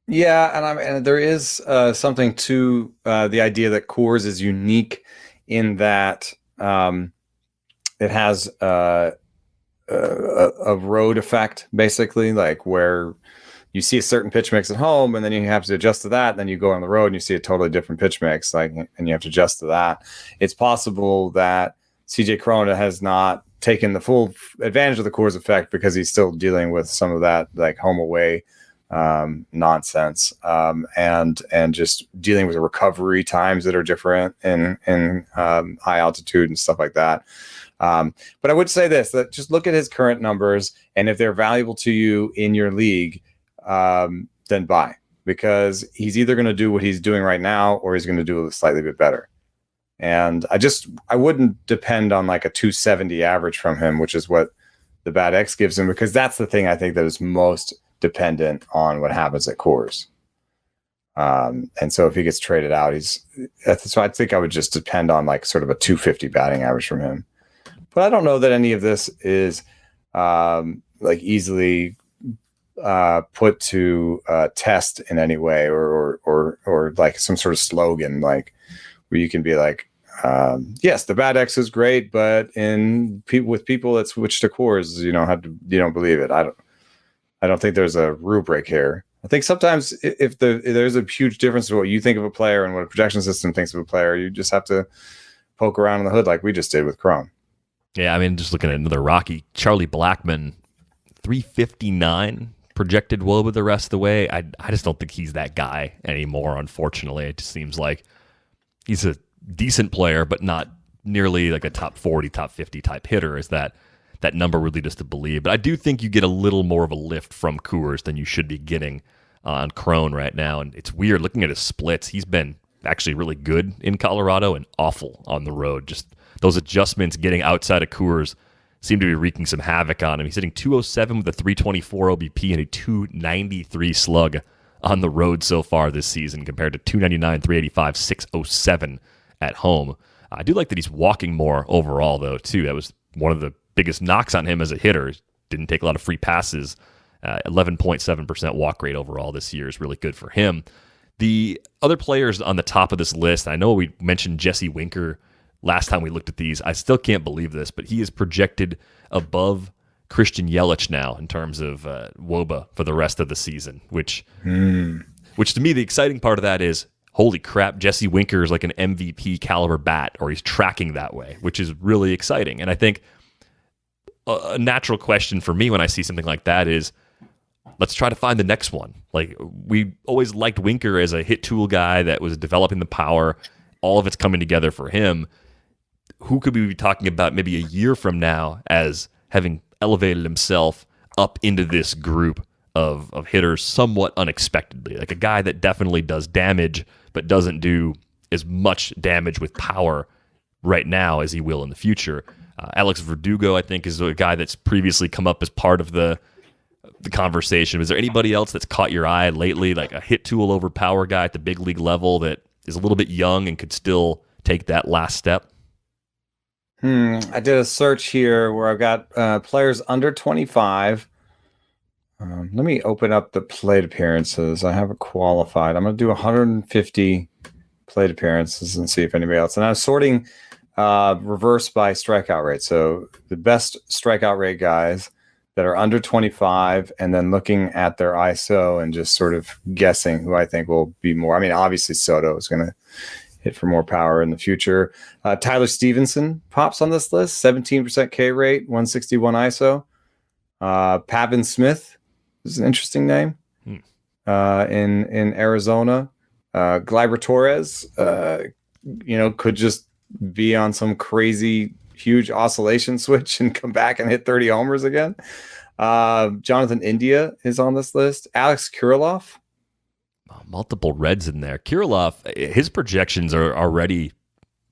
Yeah, and there is something to the idea that Coors is unique in that it has a road effect, basically, like where you see a certain pitch mix at home, and then you have to adjust to that. And then you go on the road and you see a totally different pitch mix, like, and you have to adjust to that. It's possible that CJ Cron has not taken the full advantage of the Coors effect because he's still dealing with some of that, like, home away nonsense, and just dealing with the recovery times that are different in high altitude and stuff like that. But I would say this, that just look at his current numbers, and if they're valuable to you in your league, then buy, because he's either going to do what he's doing right now, or he's going to do a slightly bit better. And I wouldn't depend on like a 270 average from him, which is what the bad X gives him, because that's the thing I think that is most dependent on what happens at Coors. And so if he gets traded out, so I think I would just depend on like sort of a 250 batting average from him. But I don't know that any of this is like easily put to test in any way, or like some sort of slogan, like where you can be like, yes, the bad X is great, but with people that switch to Coors, you don't believe it. I don't think there's a rubric here. I think sometimes if there's a huge difference in what you think of a player and what a projection system thinks of a player, you just have to poke around in the hood like we just did with Cron. Yeah, I mean, just looking at another Rocky, Charlie Blackmon, 359 projected WOBA the rest of the way. I just don't think he's that guy anymore, unfortunately. It just seems like he's a decent player, but not nearly like a top 40, top 50 type hitter. Is that number really just to believe? But I do think you get a little more of a lift from Coors than you should be getting on Cron right now. And it's weird looking at his splits. He's been actually really good in Colorado and awful on the road. Just those adjustments getting outside of Coors seem to be wreaking some havoc on him. He's hitting 207 with a 324 OBP and a 293 slug on the road so far this season, compared to 299, 385, 607 at home. I do like that he's walking more overall, though, too. That was one of the biggest knocks on him as a hitter. Didn't take a lot of free passes. 11.7% walk rate overall this year is really good for him. The other players on the top of this list, I know we mentioned Jesse Winker last time we looked at these. I still can't believe this, but he is projected above Christian Yelich now in terms of WOBA for the rest of the season, which to me, the exciting part of that is, holy crap, Jesse Winker is like an MVP caliber bat, or he's tracking that way, which is really exciting. And I think a natural question for me when I see something like that is, let's try to find the next one. Like, we always liked Winker as a hit tool guy that was developing the power. All of it's coming together for him. Who could we be talking about maybe a year from now as having elevated himself up into this group of hitters somewhat unexpectedly? Like a guy that definitely does damage, but doesn't do as much damage with power right now as he will in the future. Alex Verdugo, I think, is a guy that's previously come up as part of the conversation. Is there anybody else that's caught your eye lately, like a hit tool over power guy at the big league level that is a little bit young and could still take that last step? I did a search here where I've got players under 25. Let me open up the plate appearances. I have it qualified. I'm going to do 150 plate appearances and see if anybody else. And I'm sorting reverse by strikeout rate. So the best strikeout rate guys that are under 25, and then looking at their ISO and just sort of guessing who I think will be more. I mean, obviously Soto is going to hit for more power in the future. Tyler Stevenson pops on this list, 17% K rate, 161 ISO. Pavin Smith is an interesting name in Arizona. Gleyber Torres, could just be on some crazy huge oscillation switch and come back and hit 30 homers again. Jonathan India is on this list. Alex Kirilloff. Multiple Reds in there. Kirilloff, his projections are already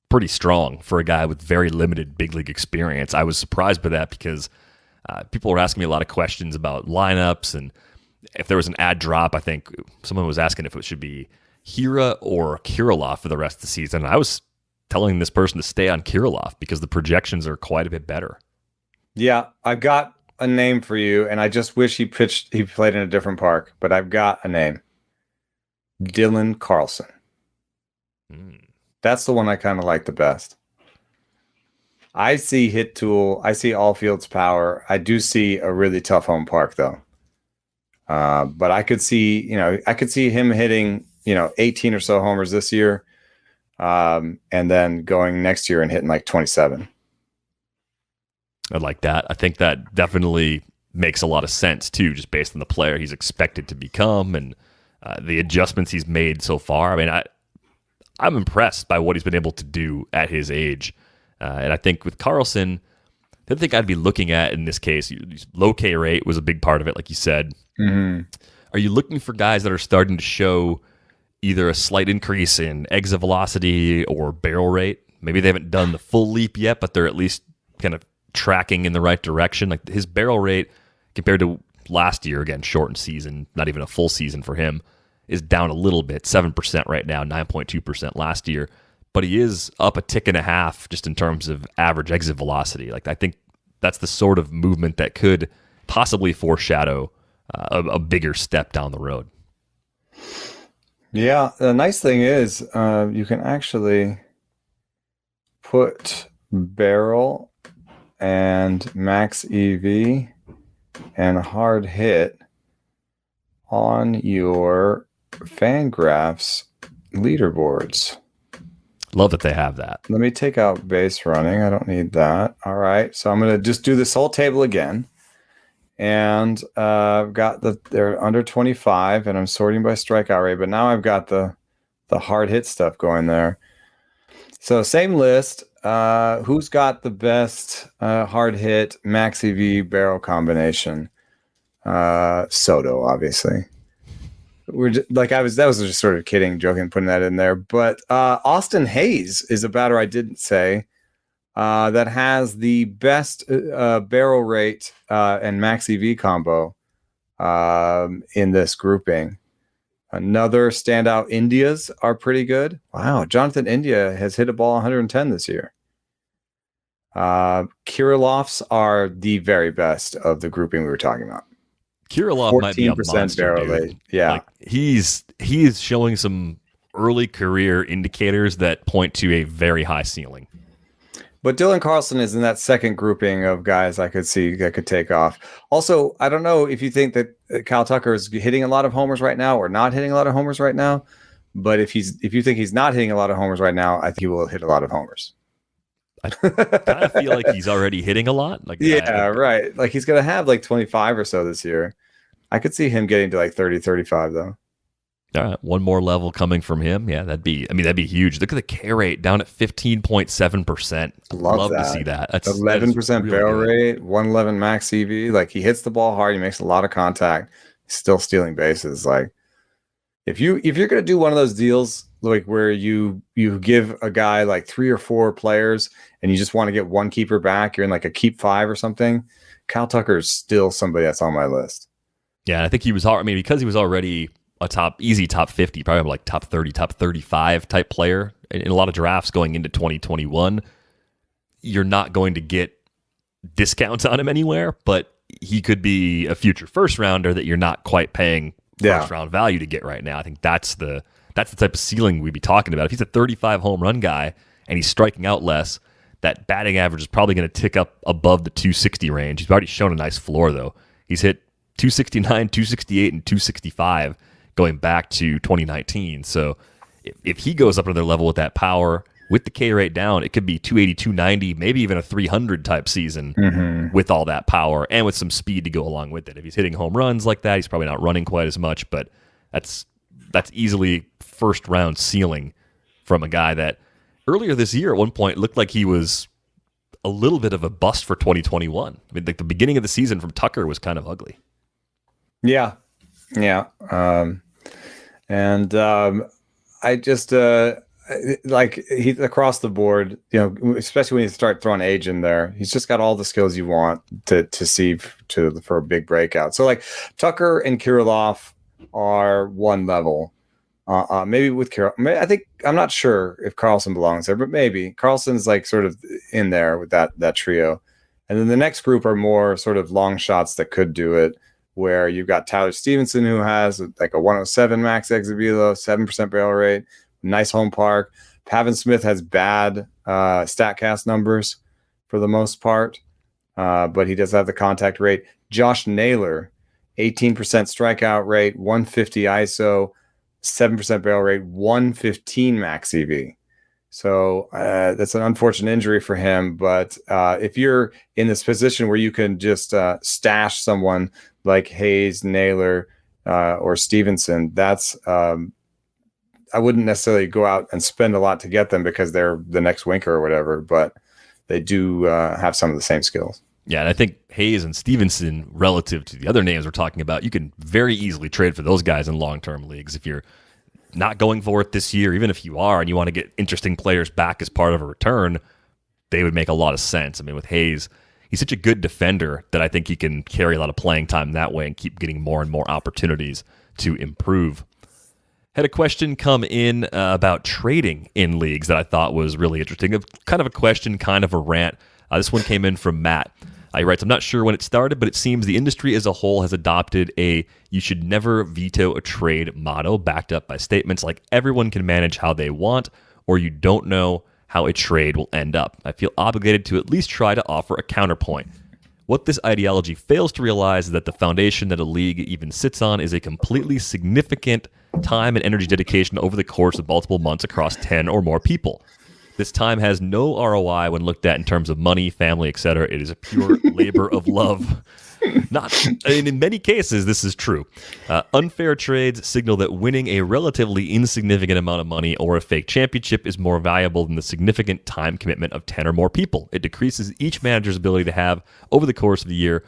pretty strong for a guy with very limited big league experience. I was surprised by that because people were asking me a lot of questions about lineups, and if there was an ad drop, I think someone was asking if it should be Hira or Kirilloff for the rest of the season. And I was telling this person to stay on Kirilloff because the projections are quite a bit better. Yeah, I've got a name for you, and I just wish he played in a different park, but I've got a name. Dylan Carlson. That's the one I kind of like the best. I see hit tool. I see all fields power. I do see a really tough home park though. But I could see him hitting, 18 or so homers this year. And then going next year and hitting like 27. I like that. I think that definitely makes a lot of sense too, just based on the player he's expected to become and the adjustments he's made so far. I mean, I'm impressed by what he's been able to do at his age. And I think with Carlson, the other thing I'd be looking at in this case, low K rate was a big part of it, like you said. Mm-hmm. Are you looking for guys that are starting to show either a slight increase in exit velocity or barrel rate? Maybe they haven't done the full leap yet, but they're at least kind of tracking in the right direction. Like his barrel rate compared to last year, again, shortened season, not even a full season for him, is down a little bit, 7% right now, 9.2% last year. But he is up a tick and a half just in terms of average exit velocity. Like I think that's the sort of movement that could possibly foreshadow a bigger step down the road. Yeah, the nice thing is you can actually put barrel and max EV and hard hit on your Fangraphs leaderboards. Love that they have that. Let me take out base running. I don't need that. All right. So I'm going to just do this whole table again. And I've got they're under 25 and I'm sorting by strikeout rate, but now I've got the hard hit stuff going there. So same list. Who's got the best hard hit max EV barrel combination? Soto, obviously. That was just sort of kidding, joking, putting that in there. But Austin Hayes is a batter I didn't say that has the best barrel rate and max EV combo in this grouping. Another standout, India's are pretty good. Wow, Jonathan India has hit a ball 110 this year. Kirilloff's are the very best of the grouping we were talking about. Kirilloff might be a monster, barrel rate. Yeah, like he's showing some early career indicators that point to a very high ceiling. But Dylan Carlson is in that second grouping of guys I could see that could take off. Also, I don't know if you think that Kyle Tucker is hitting a lot of homers right now or not hitting a lot of homers right now. But if you think he's not hitting a lot of homers right now, I think he will hit a lot of homers. I kind of feel like he's already hitting a lot. Like right. Like he's going to have like 25 or so this year. I could see him getting to like 30, 35 though. All right, one more level coming from him. Yeah, that'd be huge. Look at the K rate down at 15.7%. Love to see that. That's 11% barrel rate, 111 max EV. Like he hits the ball hard, he makes a lot of contact. He's still stealing bases. Like if you're gonna do one of those deals like where you give a guy like 3 or 4 players and you just want to get one keeper back, you're in like a keep 5 or something. Kyle Tucker is still somebody that's on my list. Yeah, I think he was. I mean, because he was already a easy top 50, probably like top 30, top 35 type player in a lot of drafts going into 2021. You're not going to get discounts on him anywhere, but he could be a future first rounder that you're not quite paying first round value to get right now. I think that's the type of ceiling we'd be talking about. If he's a 35 home run guy and he's striking out less, that batting average is probably going to tick up above the 260 range. He's already shown a nice floor though. He's hit 269, 268, and 265 going back to 2019. So if he goes up to their level with that power, with the K rate down, it could be 280, 290, maybe even a 300 type season with all that power and with some speed to go along with it. If he's hitting home runs like that, he's probably not running quite as much, but that's easily first round ceiling from a guy that earlier this year at one point looked like he was a little bit of a bust for 2021. I mean, like the beginning of the season from Tucker was kind of ugly. Yeah. I just like he across the board, especially when you start throwing age in there, he's just got all the skills you want to see for a big breakout. So like Tucker and Kirilloff are one level. Maybe with Carl, I'm not sure if Carlson belongs there, but maybe Carlson's like sort of in there with that trio. And then the next group are more sort of long shots that could do it, where you've got Tyler Stevenson, who has like a 107 max exit velo, 7% barrel rate, nice home park. Pavin Smith has bad StatCast numbers for the most part, but he does have the contact rate. Josh Naylor, 18% strikeout rate, 150 ISO, 7% barrel rate, 115 max EV. So that's an unfortunate injury for him. But if you're in this position where you can just stash someone like Hayes, Naylor, or Stevenson, that's I wouldn't necessarily go out and spend a lot to get them because they're the next Winker or whatever, but they do have some of the same skills. Yeah, and I think Hayes and Stevenson, relative to the other names we're talking about, you can very easily trade for those guys in long-term leagues. If you're not going for it this year, even if you are, and you want to get interesting players back as part of a return, they would make a lot of sense. I mean, with Hayes, he's such a good defender that I think he can carry a lot of playing time that way and keep getting more and more opportunities to improve. Had a question come in about trading in leagues that I thought was really interesting. Kind of a question, kind of a rant. This one came in from Matt. He writes, I'm not sure when it started, but it seems the industry as a whole has adopted a "you should never veto a trade" motto, backed up by statements like everyone can manage how they want, or you don't know how a trade will end up. I feel obligated to at least try to offer a counterpoint. What this ideology fails to realize is that the foundation that a league even sits on is a completely significant time and energy dedication over the course of multiple months across 10 or more people. This time has no ROI when looked at in terms of money, family, etc. It is a pure labor of love. In many cases, this is true. Unfair trades signal that winning a relatively insignificant amount of money or a fake championship is more valuable than the significant time commitment of 10 or more people. It decreases each manager's ability to have, over the course of the year,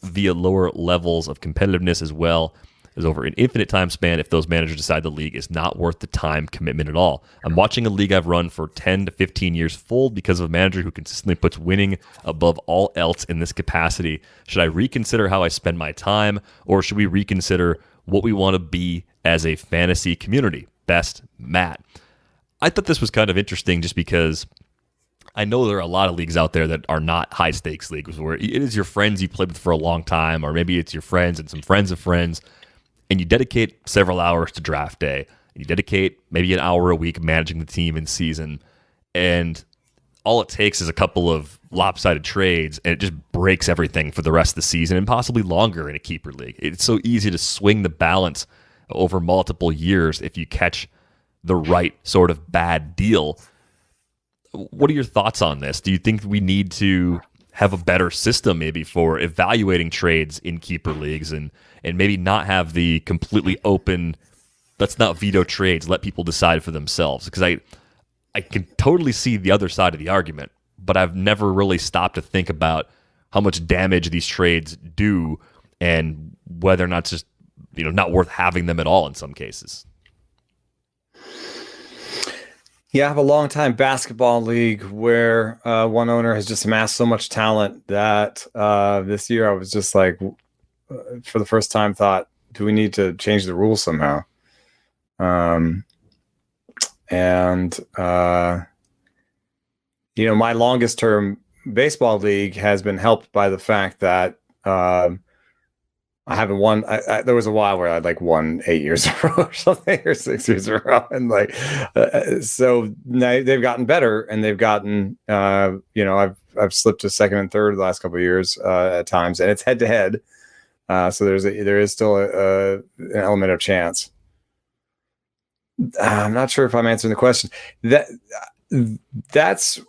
via lower levels of competitiveness as well as over an infinite time span if those managers decide the league is not worth the time commitment at all. I'm watching a league I've run for 10 to 15 years fold because of a manager who consistently puts winning above all else in this capacity. Should I reconsider how I spend my time, or should we reconsider what we want to be as a fantasy community? Best, Matt. I thought this was kind of interesting just because I know there are a lot of leagues out there that are not high-stakes leagues where it is your friends you played with for a long time, or maybe it's your friends and some friends of friends, and you dedicate several hours to draft day, and you dedicate maybe an hour a week managing the team in season, and all it takes is a couple of lopsided trades, and it just breaks everything for the rest of the season and possibly longer in a keeper league. It's so easy to swing the balance over multiple years if you catch the right sort of bad deal. What are your thoughts on this? Do you think we need to have a better system maybe for evaluating trades in keeper leagues and maybe not have the completely open, let's not veto trades, let people decide for themselves? Because I can totally see the other side of the argument, but I've never really stopped to think about how much damage these trades do and whether or not it's just not worth having them at all in some cases. Yeah, I have a long-time basketball league where one owner has just amassed so much talent that this year I was just like, for the first time, thought, do we need to change the rules somehow? My longest-term baseball league has been helped by the fact that I haven't won. There was a while where I'd won 8 years in a row or something, or 6 years in a row, and so now they've gotten better, and they've gotten I've slipped to second and third the last couple of years at times, and it's head to head, so there is still an element of chance. I'm not sure if I'm answering the question. That that's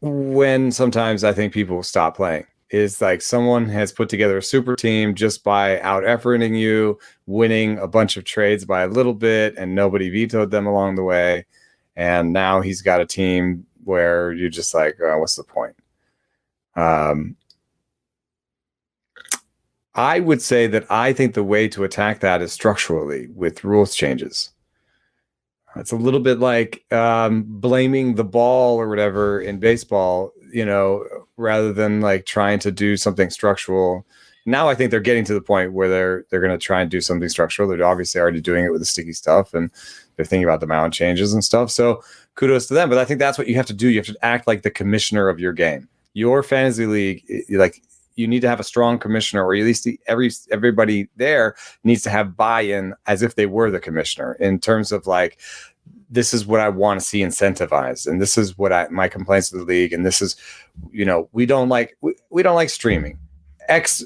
when sometimes I think people stop playing. Is like someone has put together a super team just by out efforting you, winning a bunch of trades by a little bit, and nobody vetoed them along the way. And now he's got a team where you're just like, oh, what's the point? I would say that I think the way to attack that is structurally with rules changes. It's a little bit like blaming the ball or whatever in baseball, rather than like trying to do something structural. Now I think they're getting to the point where they're going to try and do something structural. They're obviously already doing it with the sticky stuff, and they're thinking about the mound changes and stuff. So kudos to them. But I think that's what you have to do. You have to act like the commissioner of your game. Your fantasy league, you need to have a strong commissioner, or at least everybody there needs to have buy-in as if they were the commissioner, in terms of like, this is what I want to see incentivized, and this is what my complaints to the league, and this is, we don't like streaming.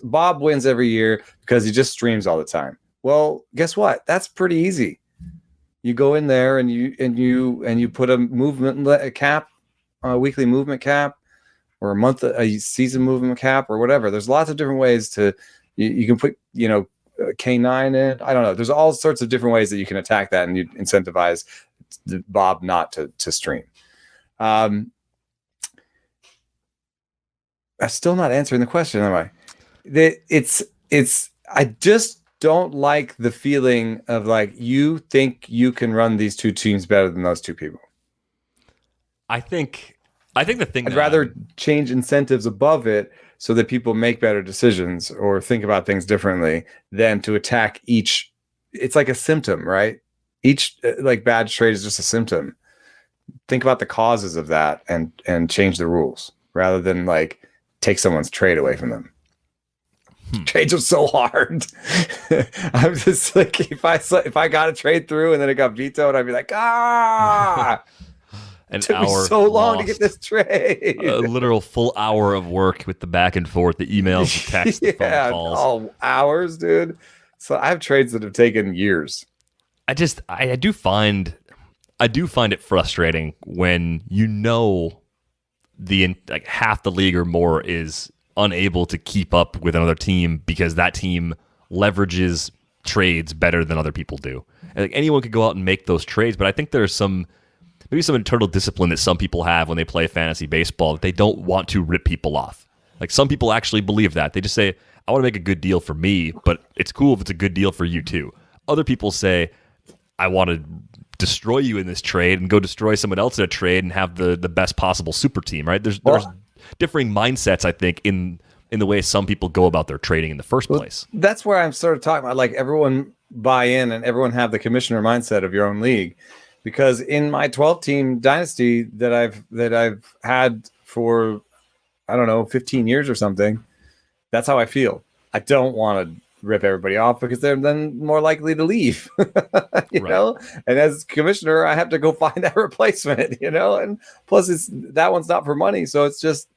Bob wins every year because he just streams all the time. Well, guess what? That's pretty easy. You go in there and you put a cap, a weekly movement cap, or a season movement cap, or whatever. There's lots of different ways you can put, K9 in. I don't know. There's all sorts of different ways that you can attack that, and you incentivize Bob not to stream. I'm still not answering the question, am I? I just don't like the feeling of like, you think you can run these two teams better than those two people. I think the thing I'd rather change incentives above it so that people make better decisions or think about things differently than to attack each. It's like a symptom, right? Each like bad trade is just a symptom. Think about the causes of that and change the rules rather than like take someone's trade away from them. Trades are so hard. I'm just like, if I got a trade through and then it got vetoed, I'd be like, An took hour me so long lost. to get this trade. A literal full hour of work with the back and forth, the emails, the texts, the phone calls. Oh, hours, dude. So I have trades that have taken years. I do find it frustrating when half the league or more is unable to keep up with another team because that team leverages trades better than other people do. And like, anyone could go out and make those trades, but I think there's maybe some internal discipline that some people have when they play fantasy baseball, that they don't want to rip people off. Like, some people actually believe that. They just say, I want to make a good deal for me, but it's cool if it's a good deal for you too. Other people say, I want to destroy you in this trade and go destroy someone else in a trade and have the best possible super team, right? There's differing mindsets, I think, in the way some people go about their trading in the first place. That's where I'm sort of talking about, like, everyone buy in and everyone have the commissioner mindset of your own league. Because in my 12-team dynasty that I've had for, I don't know, 15 years or something, that's how I feel. I don't want to rip everybody off because they're then more likely to leave, you know? And as commissioner, I have to go find that replacement, and plus that one's not for money. So it's just,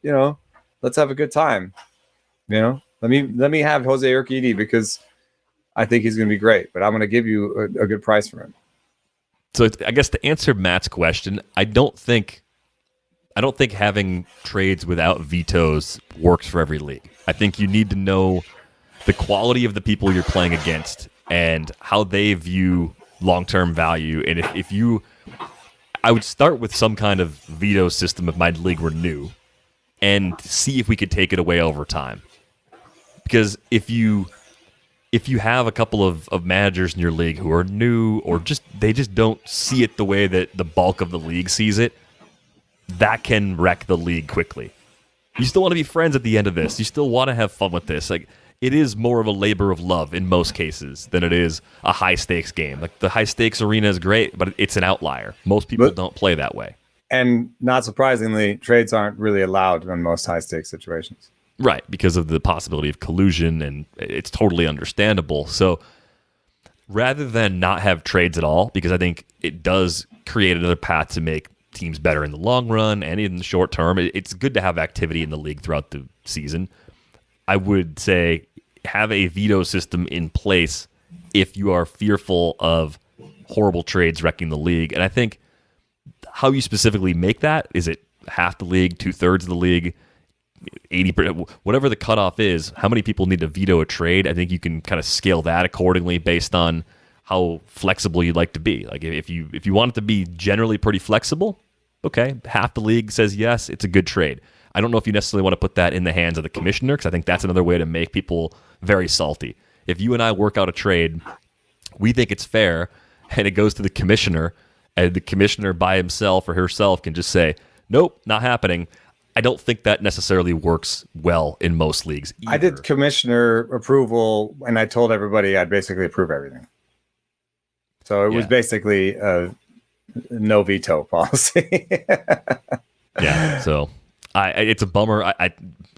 let's have a good time. Let me have Jose Urquidy because I think he's going to be great, but I'm going to give you a good price for him. So I guess to answer Matt's question, I don't think having trades without vetoes works for every league. I think you need to know the quality of the people you're playing against and how they view long-term value. And I would start with some kind of veto system if my league were new and see if we could take it away over time. Because if you have a couple of managers in your league who are new or they just don't see it the way that the bulk of the league sees it, that can wreck the league quickly. You still want to be friends at the end of this. You still want to have fun with this. Like, it is more of a labor of love in most cases than it is a high-stakes game. Like, the high-stakes arena is great, but it's an outlier. Most people don't play that way. And not surprisingly, trades aren't really allowed in most high-stakes situations. Right, because of the possibility of collusion, and it's totally understandable. So rather than not have trades at all, because I think it does create another path to make teams better in the long run and in the short term, it's good to have activity in the league throughout the season. I would say have a veto system in place if you are fearful of horrible trades wrecking the league. And I think how you specifically make that, is it half the league, 2/3 of the league, 80%, whatever the cutoff is, how many people need to veto a trade? I think you can kind of scale that accordingly based on how flexible you'd like to be. Like if you want it to be generally pretty flexible, okay, half the league says yes, it's a good trade. I don't know if you necessarily want to put that in the hands of the commissioner, because I think that's another way to make people very salty. If you and I work out a trade, we think it's fair, and it goes to the commissioner, and the commissioner by himself or herself can just say, nope, not happening. I don't think that necessarily works well in most leagues either. I did commissioner approval, and I told everybody I'd basically approve everything. So it was basically a no veto policy. Yeah, so it's a bummer.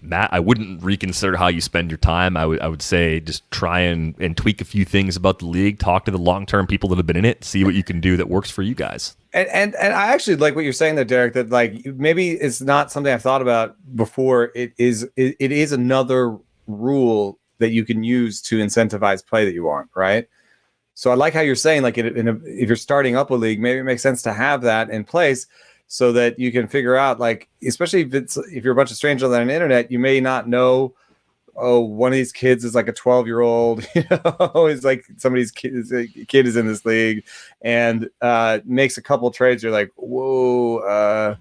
Matt, I wouldn't reconsider how you spend your time. I would say just try and tweak a few things about the league. Talk to the long-term people that have been in it. See what you can do that works for you guys. And I actually like what you're saying there, Derek, that like maybe it's not something I've thought about before. It is another rule that you can use to incentivize play that you want, right? So I like how you're saying, like, if you're starting up a league, maybe it makes sense to have that in place so that you can figure out, like, especially if you're a bunch of strangers on the internet, you may not know, oh, one of these kids is like a 12-year-old, you know, is like somebody's kid is in this league and makes a couple trades. You're like, whoa,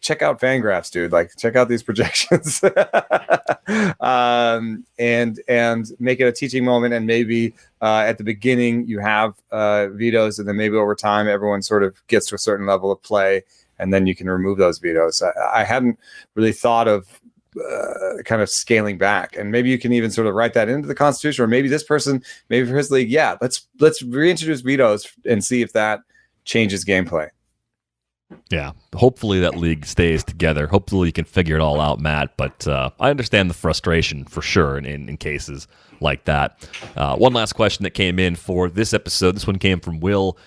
check out Fangraphs, dude. Like, check out these projections, and make it a teaching moment. And maybe at the beginning you have vetoes, and then maybe over time everyone sort of gets to a certain level of play, and then you can remove those vetoes. I hadn't really thought of kind of scaling back, and maybe you can even sort of write that into the Constitution, or maybe this person, maybe for his league, let's reintroduce vetoes and see if that changes gameplay. Yeah, hopefully that league stays together. Hopefully you can figure it all out, Matt. But I understand the frustration for sure in cases like that. One last question that came in for this episode. This one came from Will.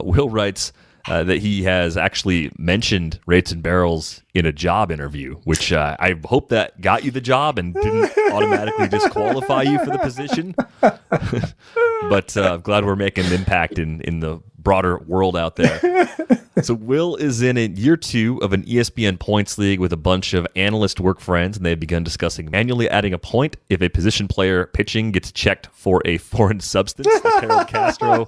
Will writes that he has actually mentioned Rates and Barrels in a job interview, which I hope that got you the job and didn't automatically disqualify you for the position. But I'm glad we're making an impact in the broader world out there. So Will is in year 2 of an ESPN points league with a bunch of analyst work friends, and they've begun discussing manually adding a point if a position player pitching gets checked for a foreign substance, like Harold Castro,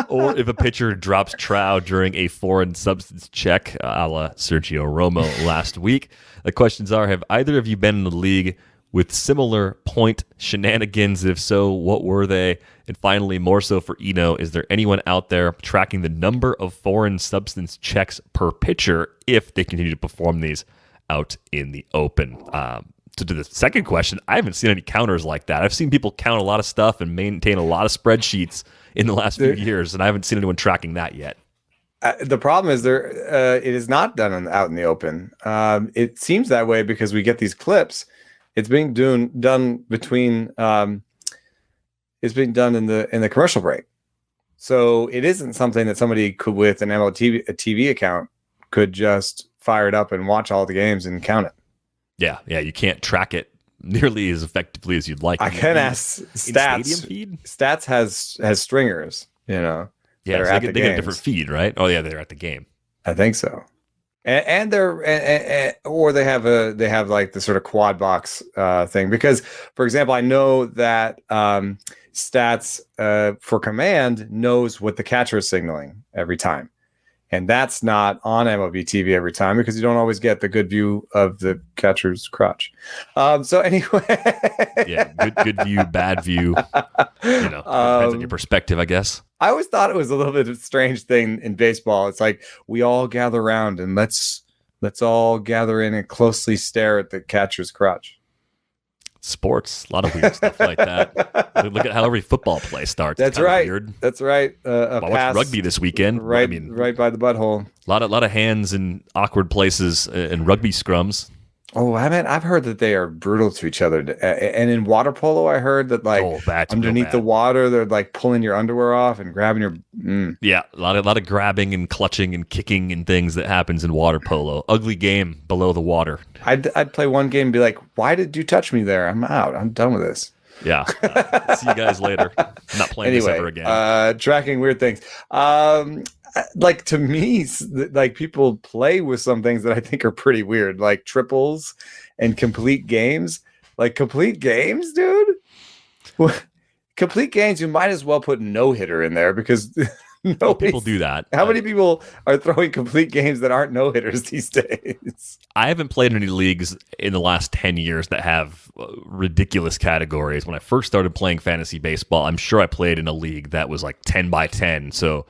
or if a pitcher drops trow during a foreign substance check, a la Sergio Romo last week. The questions are, have either of you been in the league with similar point shenanigans? If so, what were they? And finally, more so for Eno, is there anyone out there tracking the number of foreign substance checks per pitcher if they continue to perform these out in the open? To the second question, I haven't seen any counters like that. I've seen people count a lot of stuff and maintain a lot of spreadsheets in the last few years, and I haven't seen anyone tracking that yet. The problem is it is not done out in the open. It seems that way because we get these clips. It's being done between. It's being done in the commercial break, so it isn't something that somebody could, with an MLB TV account, could just fire it up and watch all the games and count it. Yeah, you can't track it nearly as effectively as you'd like. I can ask Stats. Stadium feed? Stats has stringers, you know. Yeah, so they get a different feed, right? Oh yeah, they're at the game. I think so. And or they have like the sort of quad box thing, because, for example, I know that Stats for command knows what the catcher is signaling every time, and that's not on MLB TV every time because you don't always get the good view of the catcher's crotch. So anyway, yeah, good view, bad view. You know, depends on your perspective, I guess. I always thought it was a little bit of a strange thing in baseball. It's like we all gather around and let's all gather in and closely stare at the catcher's crotch. Sports, a lot of weird stuff like that. Look at how every football play starts. That's right. Weird. That's right. I watched rugby this weekend. Right, right by the butthole. A lot of hands in awkward places in rugby scrums. Oh, I've heard that they are brutal to each other. And in water polo, I heard that underneath the water, they're like pulling your underwear off and grabbing your. Yeah, a lot of grabbing and clutching and kicking and things that happens in water polo. Ugly game below the water. I'd play one game and be like, "Why did you touch me there? I'm out. I'm done with this." Yeah. See you guys later. I'm not playing this ever again. Tracking weird things. Like to me, like people play with some things that I think are pretty weird, like triples and complete games. Like complete games, dude. Complete games, you might as well put no hitter in there because People do that. How many people are throwing complete games that aren't no hitters these days? I haven't played any leagues in the last 10 years that have ridiculous categories. When I first started playing fantasy baseball, I'm sure I played in a league that was like 10 by 10. So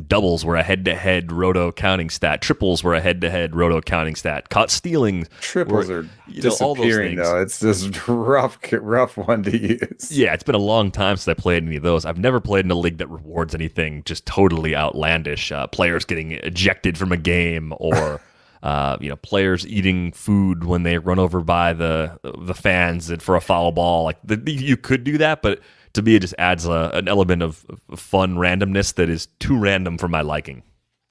doubles were a head-to-head roto counting stat. Triples were a head-to-head roto counting stat. Caught stealing. Triples are disappearing, though. It's this rough one to use. Yeah, it's been a long time since I played any of those. I've never played in a league that rewards anything just totally outlandish. Players getting ejected from a game, or players eating food when they run over by the fans and for a foul ball. Like you could do that, but to me, it just adds an element of fun randomness that is too random for my liking.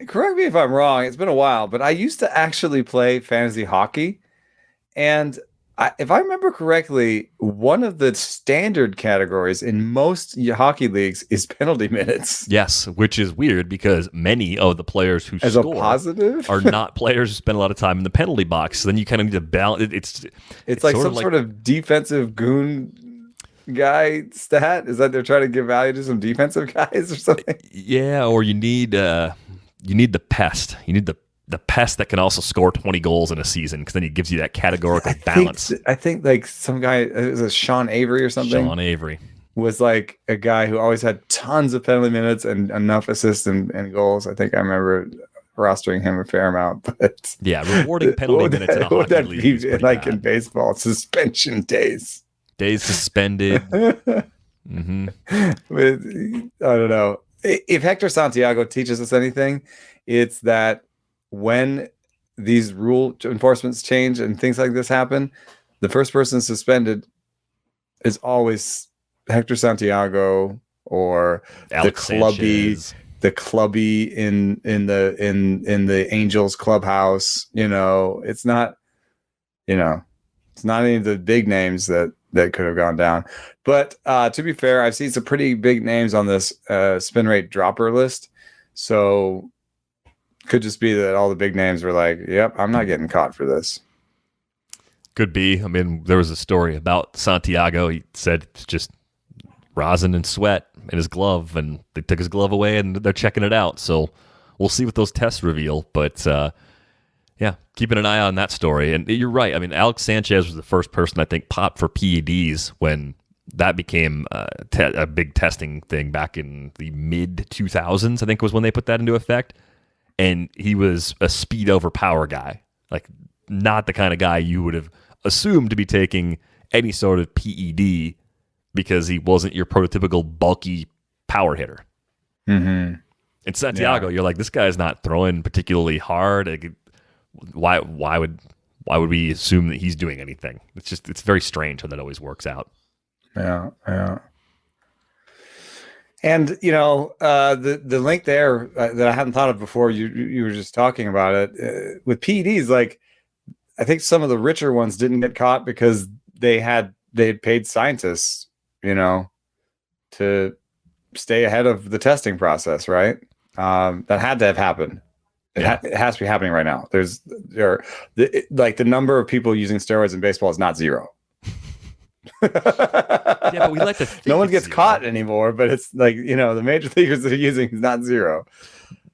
Correct me if I'm wrong. It's been a while, but I used to actually play fantasy hockey. And if I remember correctly, one of the standard categories in most hockey leagues is penalty minutes. Yes, which is weird because many of the players who as score a positive are not players who spend a lot of time in the penalty box. So then you kind of need to balance. It's like some sort of defensive goon guy stat. Is that they're trying to give value to some defensive guys or something? Yeah, or you need the pest. You need the pest that can also score 20 goals in a season, because then it gives you that categorical balance. I think like some guy, it was a Sean Avery or something. Sean Avery was like a guy who always had tons of penalty minutes and enough assists and goals. I think I remember rostering him a fair amount. But yeah, rewarding penalty minutes in a hockey league is like bad. In baseball, suspension days. Days suspended. Mm-hmm. I don't know. If Hector Santiago teaches us anything, it's that when these rule enforcements change and things like this happen, the first person suspended is always Hector Santiago or Alex the clubby in the Angels clubhouse. It's not any of the big names that could have gone down. But to be fair, I've seen some pretty big names on this spin rate dropper list. So could just be that all the big names were like, yep, I'm not getting caught for this. Could be. I mean, there was a story about Santiago. He said it's just rosin and sweat in his glove, and they took his glove away and they're checking it out. So we'll see what those tests reveal. But yeah, keeping an eye on that story. And you're right. I mean, Alex Sanchez was the first person I think popped for PEDs when that became a big testing thing back in the mid 2000s, I think was when they put that into effect. And he was a speed over power guy, like not the kind of guy you would have assumed to be taking any sort of PED because he wasn't your prototypical bulky power hitter. Mm-hmm. In Santiago, You're like, this guy's not throwing particularly hard. Like, why would we assume that he's doing anything? It's very strange how that always works out. Yeah. And the link there that I hadn't thought of before, you were just talking about it with PEDs. Like, I think some of the richer ones didn't get caught because they had paid scientists, to stay ahead of the testing process, right? That had to have happened. It has to be happening right now. The number of people using steroids in baseball is not zero. Yeah, but we like to think no one gets zero. caught anymore, but it's like, the major leaguers that are using is not zero.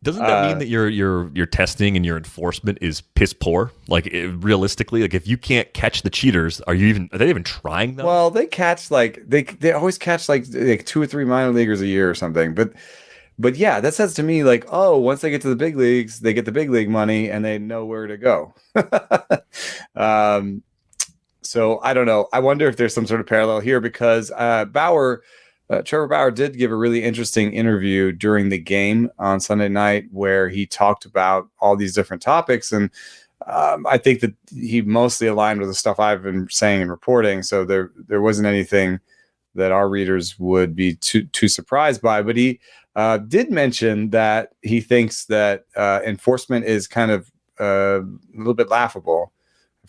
Doesn't that mean that your testing and your enforcement is piss poor? Like, realistically, like if you can't catch the cheaters, are they even trying them? Well, they catch they always catch like 2 or 3 minor leaguers a year or something. But yeah, that says to me like, oh, once they get to the big leagues, they get the big league money and they know where to go. So I don't know. I wonder if there's some sort of parallel here because Trevor Bauer did give a really interesting interview during the game on Sunday night where he talked about all these different topics. And I think that he mostly aligned with the stuff I've been saying and reporting. So there wasn't anything that our readers would be too surprised by. But he did mention that he thinks that enforcement is kind of a little bit laughable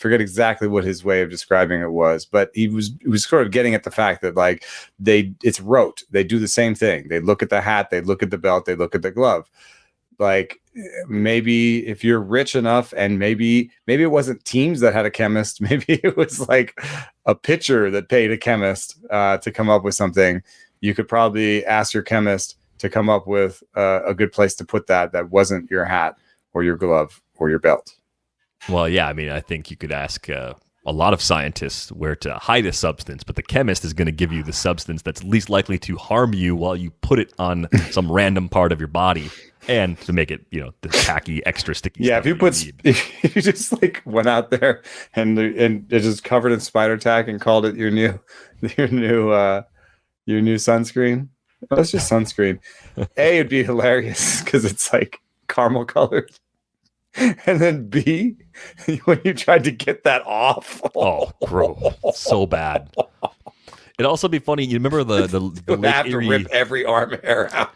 forget exactly what his way of describing it was, but he was sort of getting at the fact that like it's rote. They do the same thing. They look at the hat, they look at the belt, they look at the glove. Like maybe if you're rich enough, and maybe it wasn't teams that had a chemist, maybe it was like a pitcher that paid a chemist to come up with something. You could probably ask your chemist to come up with a good place to put that wasn't your hat or your glove or your belt. Well, yeah, I mean, I think you could ask a lot of scientists where to hide a substance, but the chemist is going to give you the substance that's least likely to harm you while you put it on some random part of your body, and to make it, the tacky, extra sticky. Yeah, stuff if you just like went out there and it's just covered in spider tack and called it your new sunscreen. Oh, it's just sunscreen. It'd be hilarious because it's like caramel colored. And then B, when you tried to get that off. Oh, gross. So bad. It'd also be funny. You remember the Lake have Erie, to rip every arm hair out.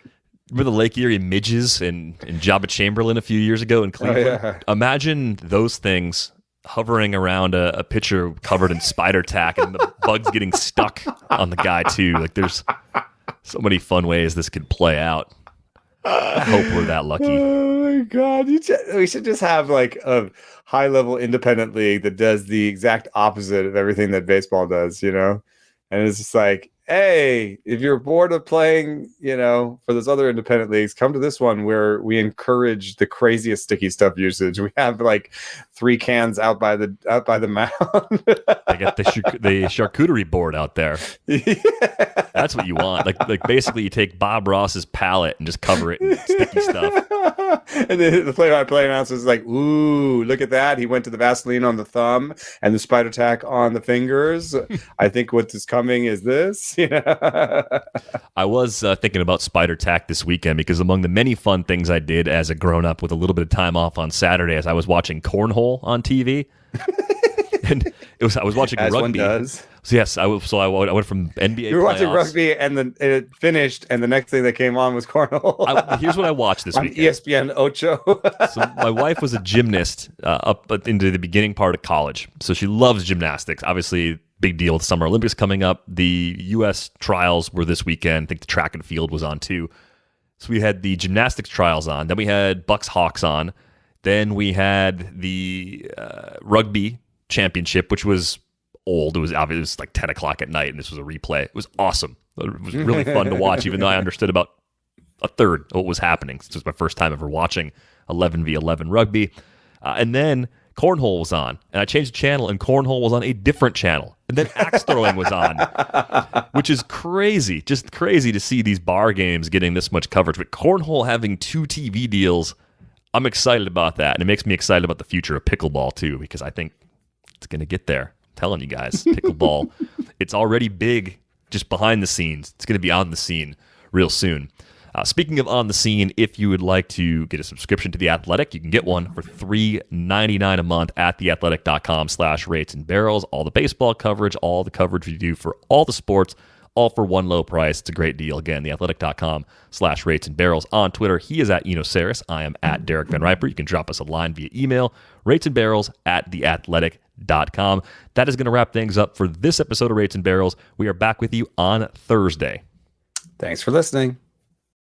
Remember the Lake Erie midges in Jabba Chamberlain a few years ago in Cleveland? Oh, yeah. Imagine those things hovering around a pitcher covered in spider tack and the bugs getting stuck on the guy too. Like there's so many fun ways this could play out. I hope we're that lucky. Oh my God. We should just have like a high level independent league that does the exact opposite of everything that baseball does, And it's just like, hey, if you're bored of playing, for those other independent leagues, come to this one where we encourage the craziest sticky stuff usage. We have like 3 cans out by the mound. They got the charcuterie board out there. Yeah. That's what you want. Like basically you take Bob Ross's palette and just cover it in sticky stuff. And then the play-by-play announcer is like, ooh, look at that. He went to the Vaseline on the thumb and the spider tack on the fingers. I think what is coming is this. I was thinking about spider tack this weekend because among the many fun things I did as a grown-up with a little bit of time off on Saturday, as I was watching cornhole on TV. And I was watching as rugby. One does. So yes, I went from NBA. You were watching playoffs. rugby, and then it finished, and the next thing that came on was cornhole. Here's what I watched this on weekend. ESPN Ocho. So my wife was a gymnast up into the beginning part of college, so she loves gymnastics. Obviously, big deal with Summer Olympics coming up. The U.S. trials were this weekend. I think the track and field was on too. So we had the gymnastics trials on. Then we had Bucks Hawks on. Then we had the rugby championship, which was old. It was like 10 o'clock at night, and this was a replay. It was awesome. It was really fun to watch, even though I understood about a third of what was happening. This was my first time ever watching 11v11 rugby. And then cornhole was on, and I changed the channel, and cornhole was on a different channel. And then axe throwing was on, which is crazy. Just crazy to see these bar games getting this much coverage. But cornhole having 2 TV deals, I'm excited about that. And it makes me excited about the future of pickleball, too, because I think it's going to get there. I'm telling you guys, pickleball, it's already big just behind the scenes. It's going to be on the scene real soon. Speaking of on the scene, if you would like to get a subscription to The Athletic, you can get one for $3.99 a month at theathletic.com/rates and barrels. All the baseball coverage, all the coverage we do for all the sports, all for one low price. It's a great deal. Again, theathletic.com/rates and barrels. On Twitter, he is at Eno Saris. I am at Derek Van Riper. You can drop us a line via email, ratesandbarrels@theathletic.com. That is going to wrap things up for this episode of Rates and Barrels. We are back with you on Thursday. Thanks for listening.